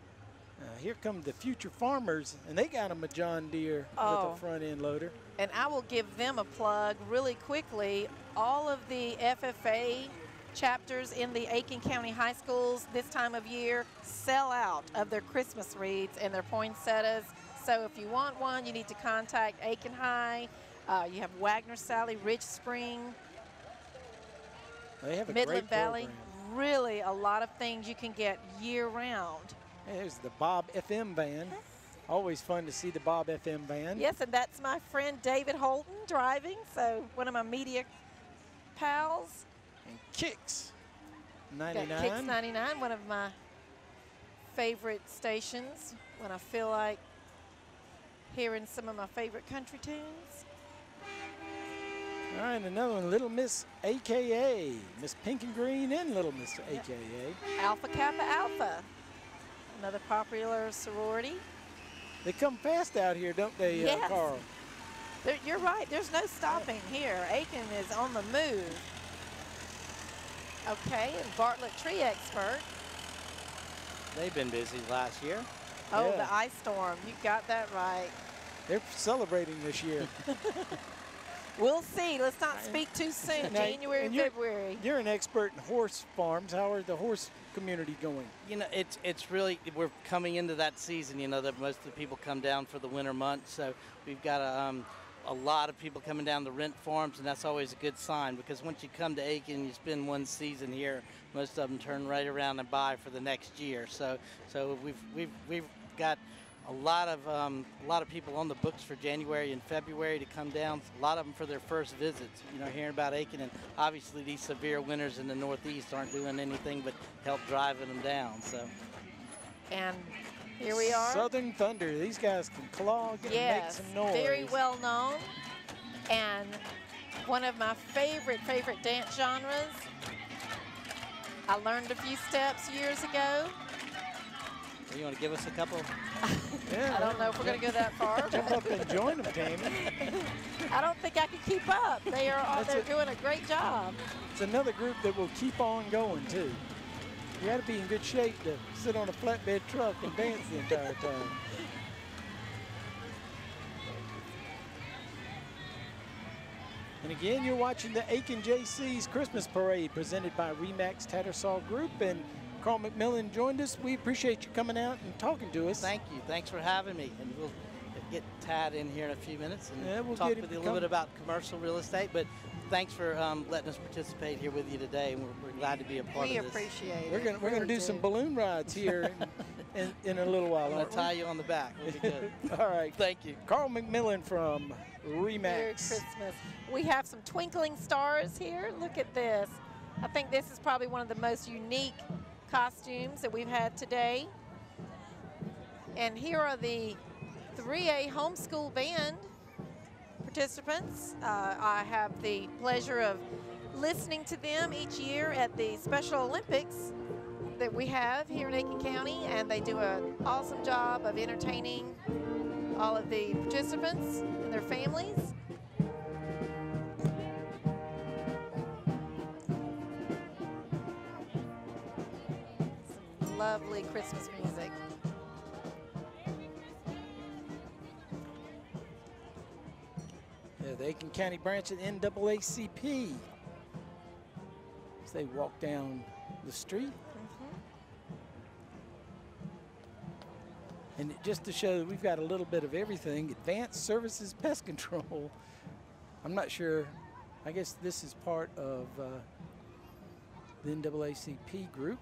Here come the future farmers, and they got them a John Deere with a front end loader. And I will give them a plug really quickly. All of the FFA chapters in the Aiken County high schools this time of year sell out of their Christmas wreaths and their poinsettias. So if you want one, you need to contact Aiken High. You have Wagner Sally, Ridge Spring, They have a Midland great Valley. program. Really a lot of things you can get year round. There's the Bob FM van. Always fun to see the Bob FM van. Yes, and that's my friend David Holton driving. So one of my media Pals. And Kicks Got 99. Kicks 99, one of my favorite stations when I feel like hearing some of my favorite country tunes. All right, another one, Little Miss AKA. Miss Pink and Green and Little Miss AKA. Alpha Kappa Alpha, another popular sorority. They come fast out here, don't they, Yes. Carl? You're right, there's no stopping here. Aiken is on the move. Okay, and Bartlett Tree Expert. They've been busy last year. Oh, Yeah. the ice storm, you got that right. They're celebrating this year. We'll see, let's not speak too soon, Now, January and you're- February. You're an expert in horse farms. How are the horse community going? You know, it's really, we're coming into that season, you know, that most of the people come down for the winter months. So we've got a lot of people coming down to rent farms, and that's always a good sign, because once you come to Aiken and you spend one season here, most of them turn right around and buy for the next year. So we've got a lot of people on the books for January and February to come down. A lot of them for their first visits. You know, hearing about Aiken, and obviously these severe winters in the Northeast aren't doing anything but help driving them down. So. And here we are. Southern Thunder. These guys can clog and make Yes, some noise. very well known. And one of my favorite dance genres. I learned a few steps years ago. You want to give us a couple? Yeah, I don't know if we're going to go that far. jump up and join them, Tammy. I don't think I can keep up. They're doing a great job. It's another group that will keep on going, too. You got to be in good shape to sit on a flatbed truck and dance the entire time. And again, you're watching the Aiken Jaycees Christmas Parade presented by Remax Tattersall Group. And Carl McMillan joined us. We appreciate you coming out and talking to us. Thank you. Thanks for having me. And we'll get Tad in here in a few minutes and Yeah, we'll talk get him with you a little bit about commercial real estate. But thanks for letting us participate here with you today. And we're glad to be a part We of this. appreciate it. We're going to Really do some balloon rides here in a little while. I'm going aren't to we? tie you on the back. We'll be good. All right. Thank you. Carl McMillan from Merry Remax. Christmas. We have some twinkling stars here. Look at this. I think this is probably one of the most unique costumes that we've had today. And here are the 3A homeschool band participants. I have the pleasure of listening to them each year at the Special Olympics that we have here in Aiken County, and they do an awesome job of entertaining all of the participants and their families. Some lovely Christmas music. Yeah, the Aiken County branch of the NAACP. As they walk down the street. And just to show that we've got a little bit of everything, Advanced Services Pest Control. I'm not sure. I guess this is part of the NAACP group.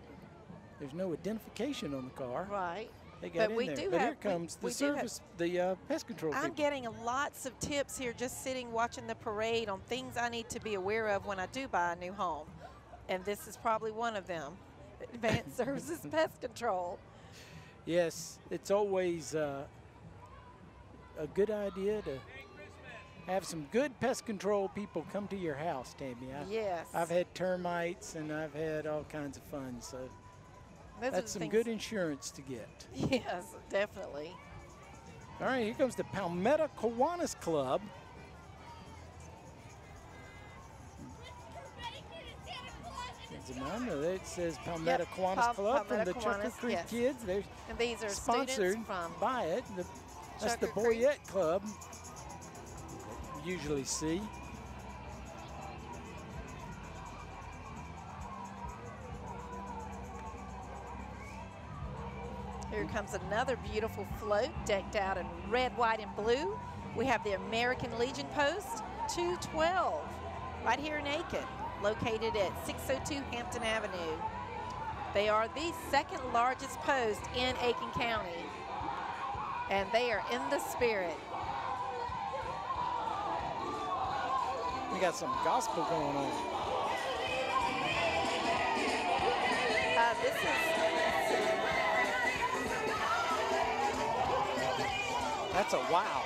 There's no identification on the car. Right. They got But in we there. do But have- here comes the we do have- service, the pest control I'm people. getting lots of tips here just sitting watching the parade on things I need to be aware of when I do buy a new home. And this is probably one of them. Advanced Services Pest Control. Yes, it's always a good idea to have some good pest control people come to your house, Tammy. Yes. I've had termites and I've had all kinds of fun, so Those are that's the some things- good insurance to get. Yes, definitely. All right, here comes the Palmetto Kiwanis Club. It says Palmetto Yep, Kiwanis Club from Palmetto the Chucker Kiwanis, Creek yes. Kids. They're And these are sponsored students from by it. That's the Chucker Creek. Boyette Club we usually see. Here comes another beautiful float decked out in red, white, and blue. We have the American Legion Post 212 right here in Aiken, located at 602 Hampton Avenue. They are the second largest post in Aiken County, and they are in the spirit. We got some gospel going on. this is, That's a wow.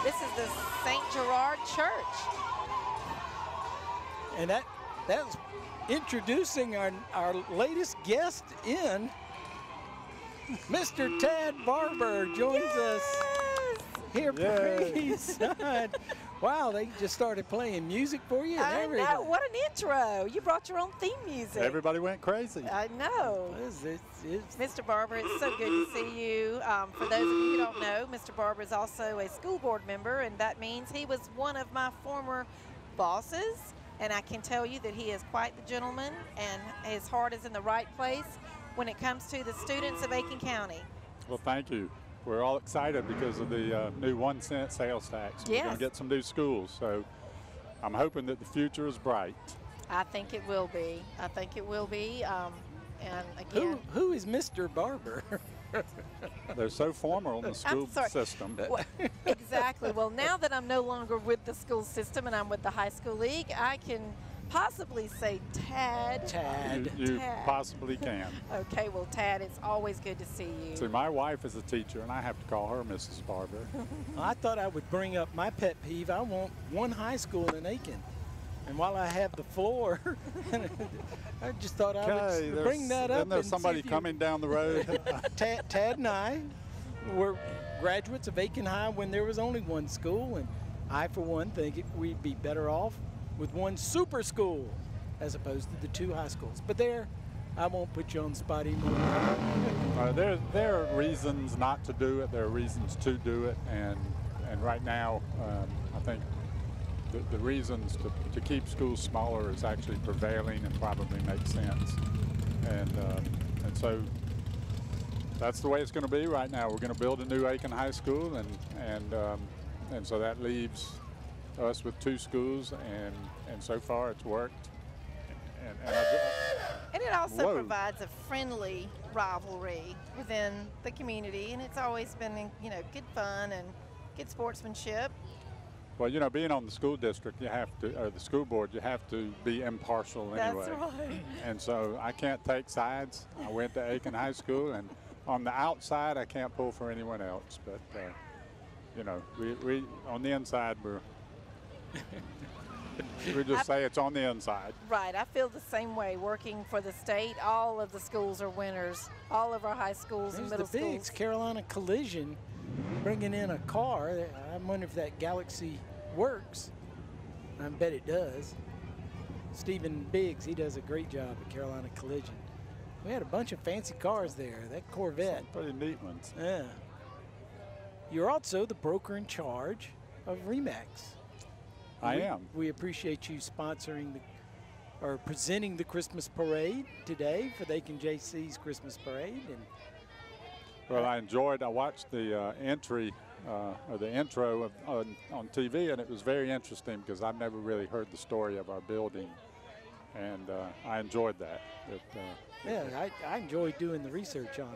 this is the St. Gerard Church. And that's introducing our latest guest in. Mr. Tad Barber joins us here for Eastside. Wow, they just started playing music for you and I everything. know, what an intro. You brought your own theme music. Everybody went crazy. I know. It's Mr. Barber, it's so good to see you. For those of you who don't know, Mr. Barber is also a school board member, and that means he was one of my former bosses. And I can tell you that he is quite the gentleman, and his heart is in the right place when it comes to the students of Aiken County. Well, thank you. We're all excited because of the new 1 cent sales tax. We're going to get some new schools, so I'm hoping that the future is bright. I think it will be. I think it will be. And again, who is Mr. Barber? They're so formal in the school system. Well, exactly. Well, now that I'm no longer with the school system and I'm with the high school league, I can possibly say Tad. You possibly can. Okay, well, Tad, it's always good to see you. See, my wife is a teacher, and I have to call her Mrs. Barber. I thought I would bring up my pet peeve. I want one high school in Aiken. And while I have the floor, I just thought I would bring that up. Isn't there somebody coming down the road? Tad and I were graduates of Aiken High when there was only one school, and I, for one, think we'd be better off with one super school as opposed to the 2 high schools. But there, I won't put you on the spot anymore. There are reasons not to do it. There are reasons to do it, and right now, I think the reasons to keep schools smaller is actually prevailing and probably makes sense. And so that's the way it's going to be right now. We're going to build a new Aiken High School, and so that leaves us with 2 schools, and so far it's worked. And it also provides a friendly rivalry within the community, and it's always been, good fun and good sportsmanship. Well, being on the school district, you have to, or the school board, you have to be impartial anyway. That's right. And so I can't take sides. I went to Aiken High School, and on the outside, I can't pull for anyone else. But, we on the inside, we just say it's on the inside. Right. I feel the same way. Working for the state, all of the schools are winners. All of our high schools and middle schools. There's the Carolina Collision bringing in a car. I wonder if that Galaxy works. I bet it does. Stephen Biggs, he does a great job at Carolina Collision. We had a bunch of fancy cars there. That Corvette. Some pretty neat ones. Yeah. You're also the broker in charge of Remax. I am. We appreciate you sponsoring or presenting the Christmas parade today for the Aiken Jaycees Christmas parade. And well, I watched the entry or the intro on TV, and it was very interesting because I've never really heard the story of our building, and I enjoyed that. I enjoyed doing the research on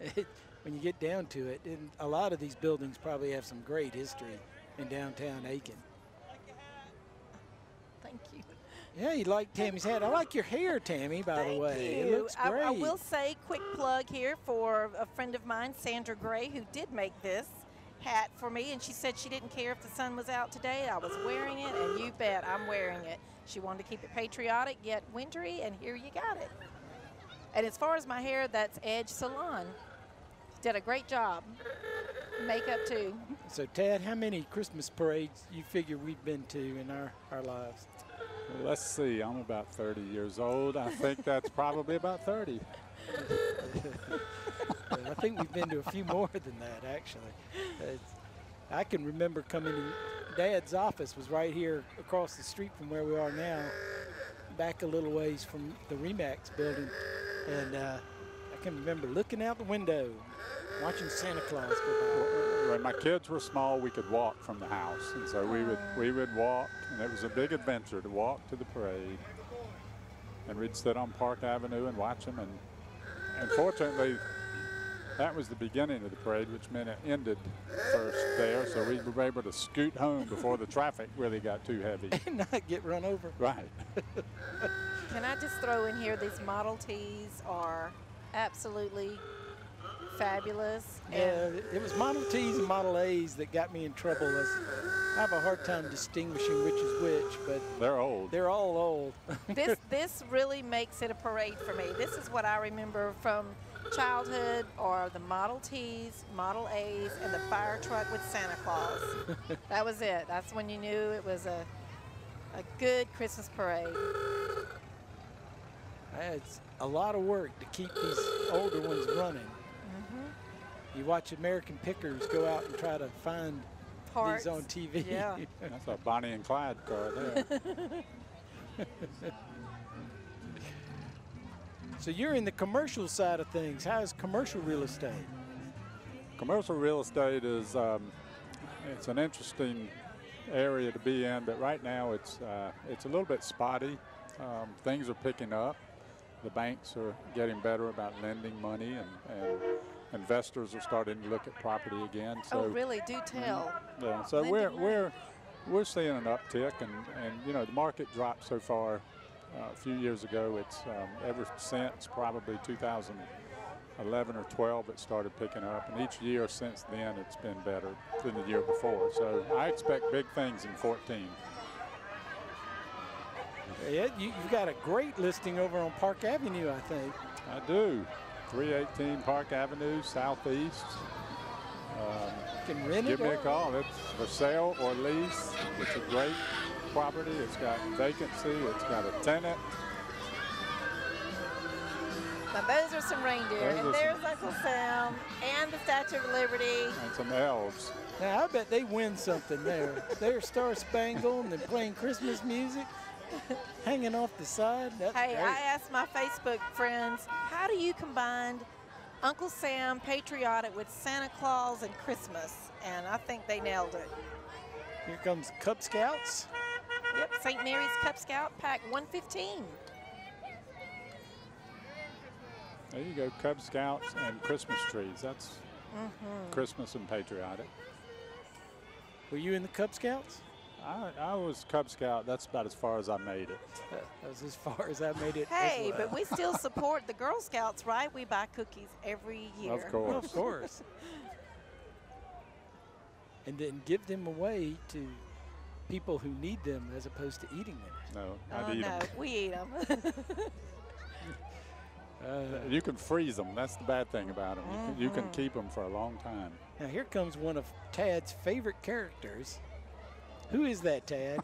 it. When you get down to it, and a lot of these buildings probably have some great history in downtown Aiken. Thank you. Yeah, you like Tammy's hat. I like your hair, Tammy, by the way. Thank you. It looks great. I will say, quick plug here for a friend of mine, Sandra Gray, who did make this hat for me, and she said she didn't care if the sun was out today. I was wearing it, and you bet I'm wearing it. She wanted to keep it patriotic yet wintry, and here you got it. And as far as my hair, that's Edge Salon. Did a great job. Makeup too. So Tad, how many Christmas parades you figure we've been to in our lives? Well, let's see, I'm about 30 years old. I think that's probably about 30. I think we've been to a few more than that, actually. I can remember coming in. Dad's office was right here across the street from where we are now, back a little ways from the Remax building. And I can remember looking out the window, watching Santa Claus go by. When my kids were small, we could walk from the house, and so we would walk, and it was a big adventure to walk to the parade. And we'd sit on Park Avenue and watch them, and fortunately, that was the beginning of the parade, which meant it ended first there, so we were able to scoot home before the traffic really got too heavy. And not get run over. Right. Can I just throw in here, these Model Ts are absolutely fabulous. Yeah, it was Model Ts and Model As that got me in trouble. I have a hard time distinguishing which is which, but they're old. They're all old. This really makes it a parade for me. This is what I remember from childhood, or the Model Ts, Model As, and the fire truck with Santa Claus. That was it. That's when you knew it was a good Christmas parade. It's a lot of work to keep these older ones running. You watch American pickers go out and try to find parts these on TV. Yeah. That's a Bonnie and Clyde car there. So you're in the commercial side of things. How's commercial real estate? Commercial real estate is it's an interesting area to be in, but right now it's a little bit spotty. Things are picking up. The banks are getting better about lending money, and investors are starting to look at property again. So, oh, really? Do tell. Yeah. So we're seeing an uptick, and you know, the market dropped so far a few years ago. It's ever since probably 2011 or 12 it started picking up, and each year since then it's been better than the year before. So I expect big things in 14. Yeah, you've got a great listing over on Park Avenue, I think. I do. 318 Park Avenue, Southeast. You can rent give it. me a call. It's for sale or lease. It's a great property. It's got vacancy. It's got a tenant. Now those are some reindeer, and there's Uncle Sam and the Statue of Liberty. And some elves. Now I bet they win something there. They're Star Spangled and they're playing Christmas music, hanging off the side. That's Hey, great. I asked my Facebook friends, how do you combine Uncle Sam patriotic with Santa Claus and Christmas? And I think they nailed it. Here comes Cub Scouts. Yep, St. Mary's Cub Scout Pack 115. There you go, Cub Scouts and Christmas trees. That's Christmas and patriotic. Were you in the Cub Scouts? I was Cub Scout. That's about as far as I made it. That was as far as I made it. Hey, as well. but we still support the Girl Scouts, right? We buy cookies every year. Of course. Well, of course. And then give them away to people who need them as opposed to eating them. No, Oh, I'd eat no, them. we eat them. You can freeze them. That's the bad thing about them. You can keep them for a long time. Now here comes one of Tad's favorite characters. Who is that, Tad?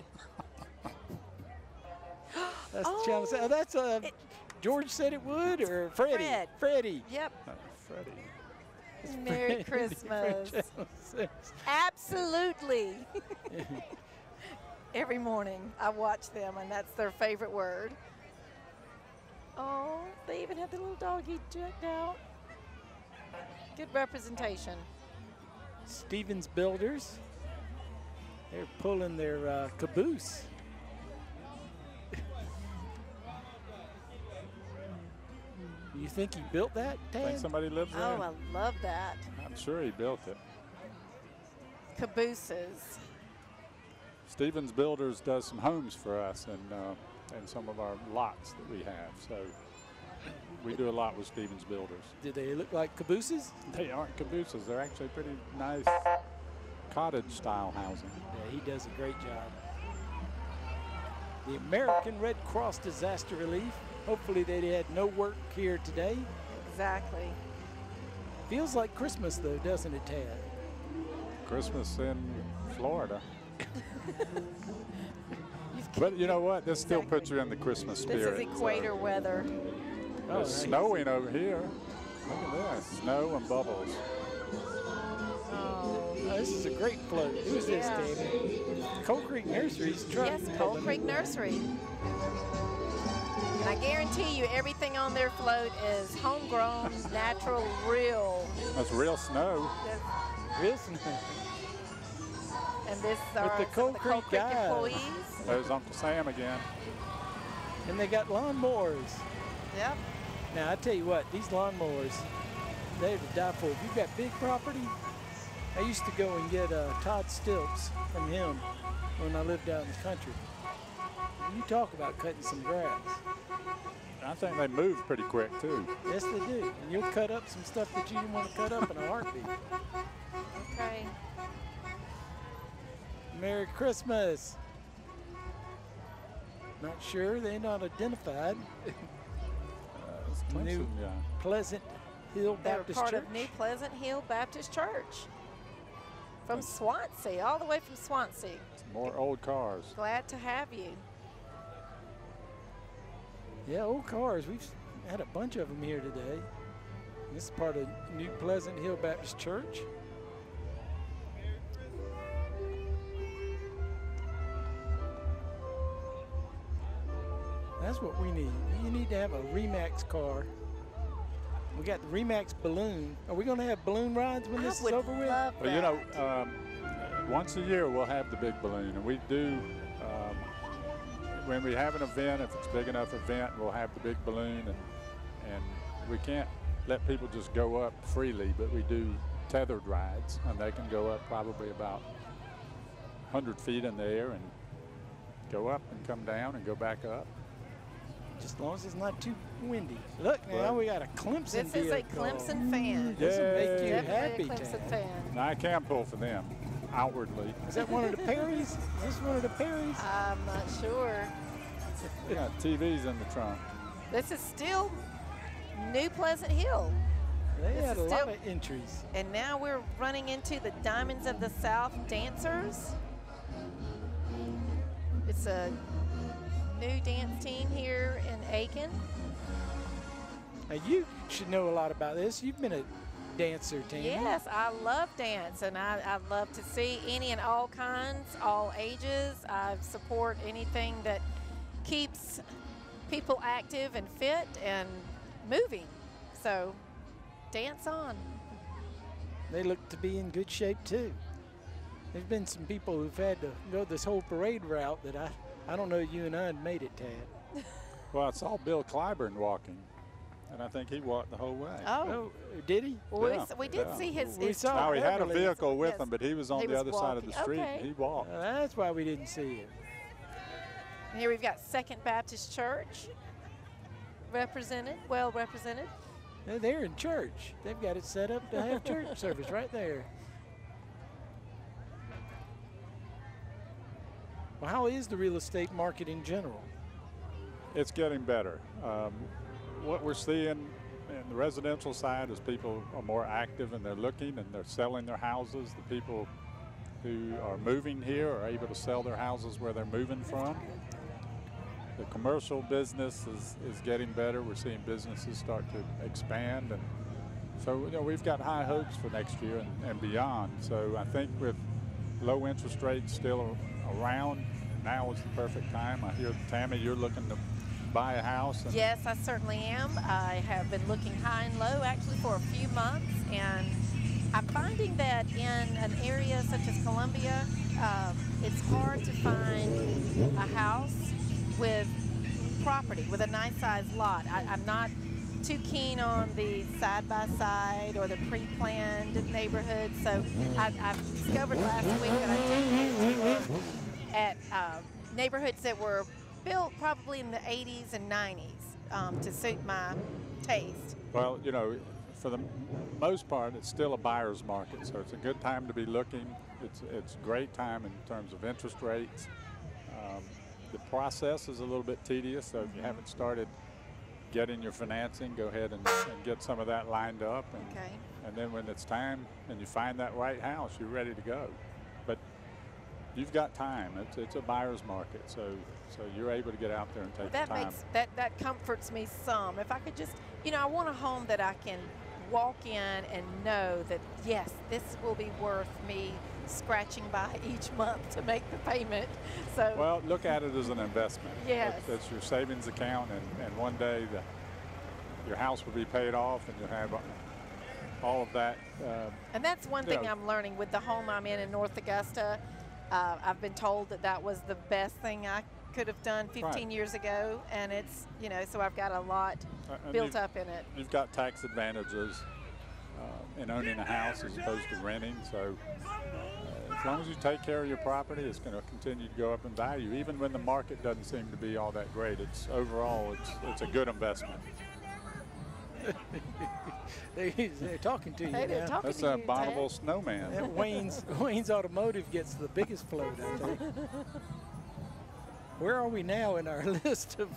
That's that's George said it would, or Freddie? Fred. Freddie. Yep. Freddie. Merry Christmas. Absolutely. Every morning I watch them, and that's their favorite word. Oh, they even have the little doggy checked out. Good representation. Stevens Builders. They're pulling their caboose. You think he built that, Tad? Think somebody lives there? Oh, I love that. I'm sure he built it. Cabooses. Stevens Builders does some homes for us and some of our lots that we have. So we do a lot with Stevens Builders. Do they look like cabooses? They aren't cabooses. They're actually pretty nice cottage-style housing. Yeah, he does a great job. The American Red Cross Disaster Relief. Hopefully they had no work here today. Exactly. Feels like Christmas though, doesn't it, Tad? Christmas in Florida. But you know what? This still puts you in the Christmas spirit. This is equator weather. It's snowing over here. Look at this. Snow and bubbles. Oh, this is a great float. Who's this, David? Coal Creek Nursery's truck. yes, Coal Creek Nursery. And I guarantee you everything on their float is homegrown, natural, real. That's real snow. Real snow. And this With are the Coal some of the Coal Creek Creek guys. employees. There's Uncle Sam again. And they got lawnmowers. Yep. Now, I tell you what, these lawnmowers, they're to die for. If you've got big property, I used to go and get Todd Stilps from him when I lived out in the country. You talk about cutting some grass. I think they move pretty quick too. Yes, they do. And you'll cut up some stuff that you didn't want to cut up in a heartbeat. Okay. Merry Christmas. Not sure. They're not identified. It's Clemson, New yeah. Pleasant Hill They were Baptist part Church. of New Pleasant Hill Baptist Church. From Swansea, all the way from Swansea. More old cars. Glad to have you. Yeah, old cars. We've had a bunch of them here today. This is part of New Pleasant Hill Baptist Church. That's what we need. You need to have a Remax car. We got the Remax balloon. Are we going to have balloon rides when this is over with? Love Well, you know, once a year we'll have the big balloon, and we do. When we have an event, if it's a big enough event, we'll have the big balloon, and we can't let people just go up freely, but we do tethered rides, and they can go up probably about 100 feet in the air and go up and come down and go back up. Just as long as it's not too windy. Look, now Well, we got a Clemson This is a vehicle. Clemson fan. This will make you Definitely happy, a Clemson Tad. fan. Now I can pull for them outwardly. Is that one of the Perrys? Is this one of the Perrys? I'm not sure. We got TVs in the trunk. This is still New Pleasant Hill. They This had is a lot still- of entries. And now we're running into the Diamonds of the South dancers. It's a new dance team here in Aiken. Now you should know a lot about this. You've been a dancer, Tammy. Yes, I love dance, and I love to see any and all kinds, all ages. I support anything that keeps people active and fit and moving. So dance on. They look to be in good shape too. There's been some people who've had to go this whole parade route that I don't know you and I had made it, Tad. Well, I saw Bill Clyburn walking, and I think he walked the whole way. Oh, did he? well, Yeah, we did yeah. see his. We his saw Now, he had a Beverly. vehicle with Yes. him, but he was on He the was other side of the walking. street, Okay. and he walked. That's why we didn't see it. Here we've got Second Baptist Church represented, well represented. They're in church. They've got it set up to have church service right there. Well, how is the real estate market in general? It's getting better. What we're seeing in the residential side is people are more active and they're looking and they're selling their houses. The people who are moving here are able to sell their houses where they're moving from. The commercial business is getting better. We're seeing businesses start to expand, and so you know, we've got high hopes for next year and beyond. So I think with low interest rates still around, now is the perfect time. I hear, Tammy, you're looking to buy a house. And Yes, I certainly am. I have been looking high and low actually for a few months, and I'm finding that in an area such as Columbia, it's hard to find a house with property, with a nice sized lot. I'm not too keen on the side-by-side or the pre-planned neighborhood, so I've discovered last week that I do need to look at neighborhoods that were built probably in the 80s and 90s to suit my taste. Well, you know, for the most part, it's still a buyer's market, so it's a good time to be looking. It's a great time in terms of interest rates. The process is a little bit tedious, so if you haven't started getting your financing, go ahead and get some of that lined up. And then when it's time and you find that right house, you're ready to go. But you've got time. It's a buyer's market, so you're able to get out there and take That the time. makes that comforts me some. If I could just, you know, I want a home that I can walk in and know that yes, this will be worth me scratching by each month to make the payment. So Well, look at it as an investment. Yes. It's your savings account, and one day your house will be paid off, and you'll have all of that. And that's one you thing know. I'm learning with the home I'm in North Augusta. I've been told that was the best thing I could have done 15 Right. years ago, and it's, you know, so I've got a lot And built up in it. You've got tax advantages in owning a house as opposed to renting, so as long as you take care of your property, it's going to continue to go up in value. Even when the market doesn't seem to be all that great, it's overall it's a good investment. They're talking to you Hey, they're now. talking That's to a you, bonnable Ted. snowman. That Wayne's Automotive gets the biggest float, I think. Where are we now in our list of?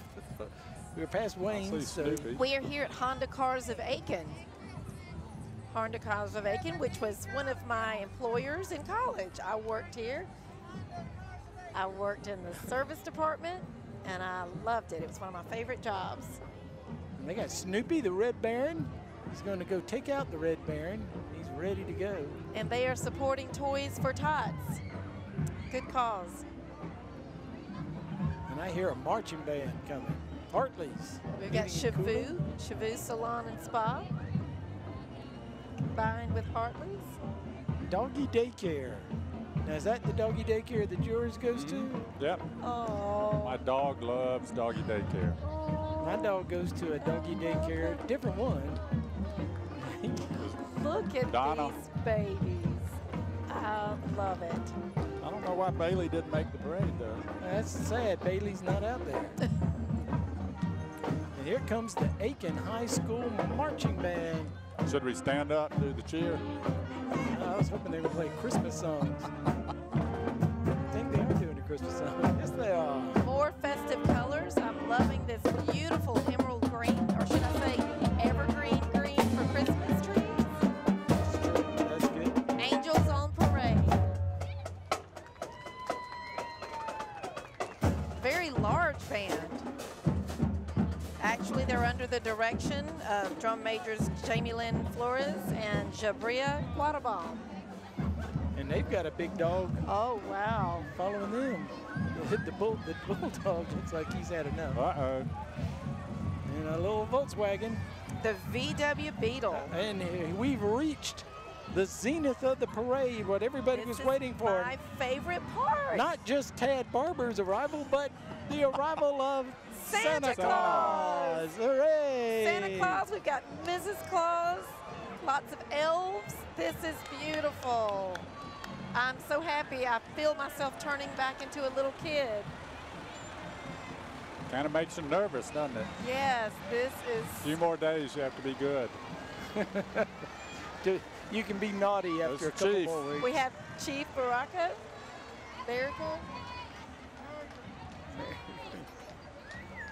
We're past Wayne's. So Snoopy. We are here at Honda Cars of Aiken. Honda Cars of Aiken, which was one of my employers in college. I worked here. I worked in the service department, and I loved it. It was one of my favorite jobs. and they got Snoopy, the Red Baron. He's going to go take out the Red Baron. He's ready to go. And they are supporting Toys for Tots. Good cause. And I hear a marching band coming. Hartley's. We've got Heating and cooling. Shavu Salon and Spa. Combined with Hartley's. Doggy Daycare. Now, is that the doggy daycare that yours goes to? Yep. Oh. My dog loves doggy daycare. My dog goes to a doggy daycare, different one. Look at Donna. these babies. I love it. I don't know why Bailey didn't make the parade, though. That's sad. Bailey's not out there. And here comes the Aiken High School marching band. Should we stand up and do the cheer? I was hoping they would play Christmas songs. I think they are doing a Christmas song. Yes, they are. More festive colors. I'm loving this beautiful emerald green, or should I say evergreen green for Christmas trees. That's good. Angels on parade. Very large band. Actually, they're under the direction of drum majors Jamie Lynn Flores and Jabria Quattlebaum. And they've got a big dog Oh, wow. following them. The bulldog looks like he's had enough. Uh-oh. And a little Volkswagen. The VW Beetle. And we've reached the zenith of the parade, what everybody was This is waiting for. my favorite part. Not just Tad Barber's arrival, but the arrival of Santa Claus. Hooray! Santa Claus, we've got Mrs. Claus, lots of elves. This is beautiful. I'm so happy. I feel myself turning back into a little kid. Kind of makes you nervous, doesn't it? Yes, this A is. few more days, you have to be good. You can be naughty after a There's the couple chief. more weeks. We have Chief Baraka. Baraka.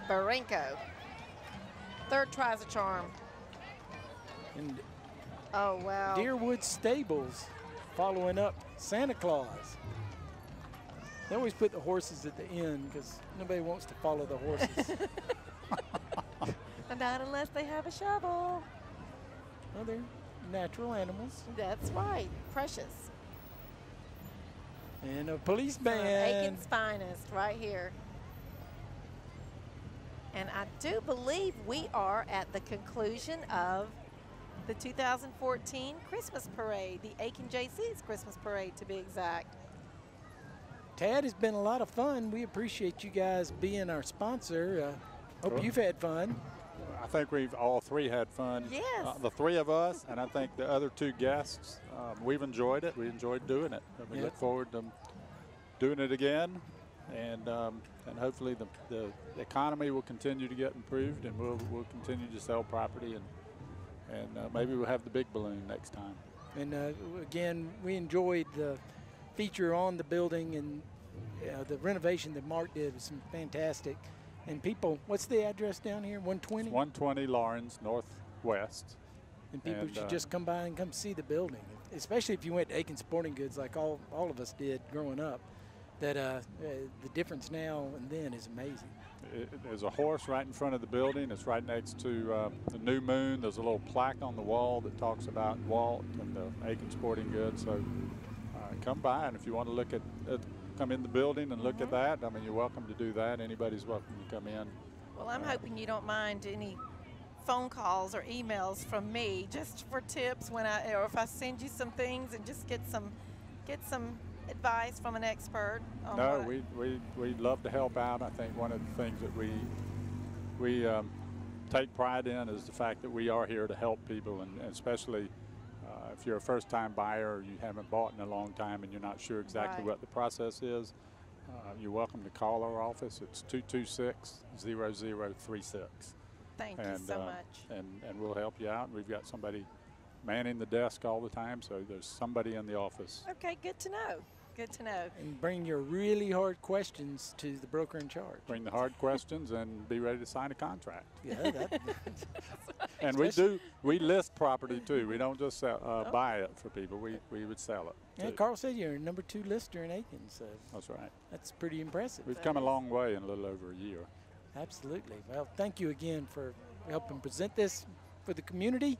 Barenko. Third tries a charm. And Oh, wow. Deerwood Stables following up Santa Claus. They always put the horses at the end because nobody wants to follow the horses. Not unless they have a shovel. Well, they're natural animals. That's right. Precious. And a police Some of band. Aiken's finest right here. And I do believe we are at the conclusion of the 2014 Christmas Parade, the Aiken Jaycees Christmas Parade to be exact. Tad, has been a lot of fun. We appreciate you guys being our sponsor. Hope you've had fun. I think we've all three had fun. Yes. The three of us, and I think the other two guests, we've enjoyed it. We enjoyed doing it. And we Yep. look forward to doing it again. And hopefully the economy will continue to get improved, and we'll continue to sell property, and maybe we'll have the big balloon next time. And again, we enjoyed the feature on the building, and the renovation that Mark did was fantastic. And people, what's the address down here? 120? 120 Lawrence Northwest. And people and, should just come by and come see the building, especially if you went to Aiken Sporting Goods like all of us did growing up. That the difference now and then is amazing. There's a horse right in front of the building. It's right next to the New Moon. There's a little plaque on the wall that talks about Walt and the Aiken Sporting Goods. So come by, and if you want to look at come in the building and look at that, I mean, you're welcome to do that. Anybody's welcome to come in. Well, I'm hoping you don't mind any phone calls or emails from me just for tips or if I send you some things and just get some advice from an expert. No, we'd love to help out. I think one of the things that we take pride in is the fact that we are here to help people, and especially if you're a first-time buyer or you haven't bought in a long time and you're not sure exactly what the process is, you're welcome to call our office. It's 226-0036. Thank you so much. And we'll help you out. We've got somebody manning the desk all the time, so there's somebody in the office. Okay, good to know. Good to know. And bring your really hard questions to the broker in charge. Bring the hard questions and be ready to sign a contract. Yeah, and we list property too. We don't just buy it for people. We would sell it. Yeah, Carl said you're a #2 lister in Aiken, so that's right. That's pretty impressive. We've come a long way in a little over a year. Absolutely. Well, thank you again for helping present this for the community.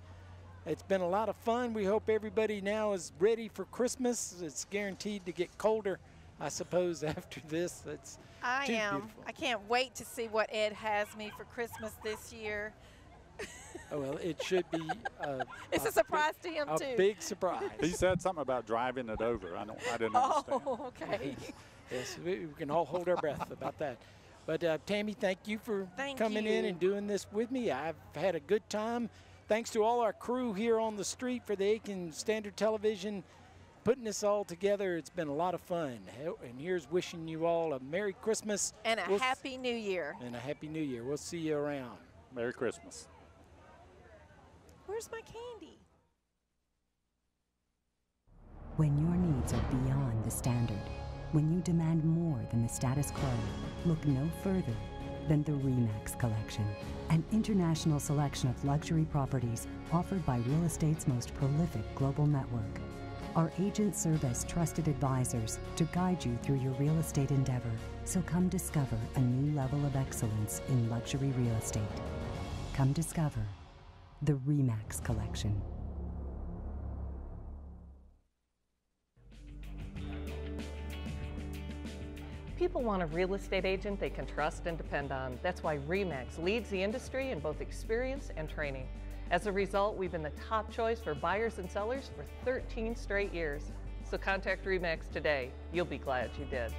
It's been a lot of fun. We hope everybody now is ready for Christmas. It's guaranteed to get colder, I suppose, after this. I am. Beautiful. I can't wait to see what Ed has me for Christmas this year. Oh, well, it should be it's a surprise to him, too. A big surprise. He said something about driving it over. I didn't understand. Oh, okay. Yes, we can all hold our breath about that. But Tammy, thank you for coming in and doing this with me. I've had a good time. Thanks to all our crew here on the street for the Aiken Standard Television putting this all together. It's been a lot of fun. And here's wishing you all a Merry Christmas. And a Happy New Year. And a Happy New Year. We'll see you around. Merry Christmas. Where's my candy? When your needs are beyond the standard, when you demand more than the status quo, look no further than the Remax Collection, an international selection of luxury properties offered by real estate's most prolific global network. Our agents serve as trusted advisors to guide you through your real estate endeavor, so come discover a new level of excellence in luxury real estate. Come discover the Remax Collection. People want a real estate agent they can trust and depend on. That's why Remax leads the industry in both experience and training. As a result, we've been the top choice for buyers and sellers for 13 straight years. So contact Remax today. You'll be glad you did.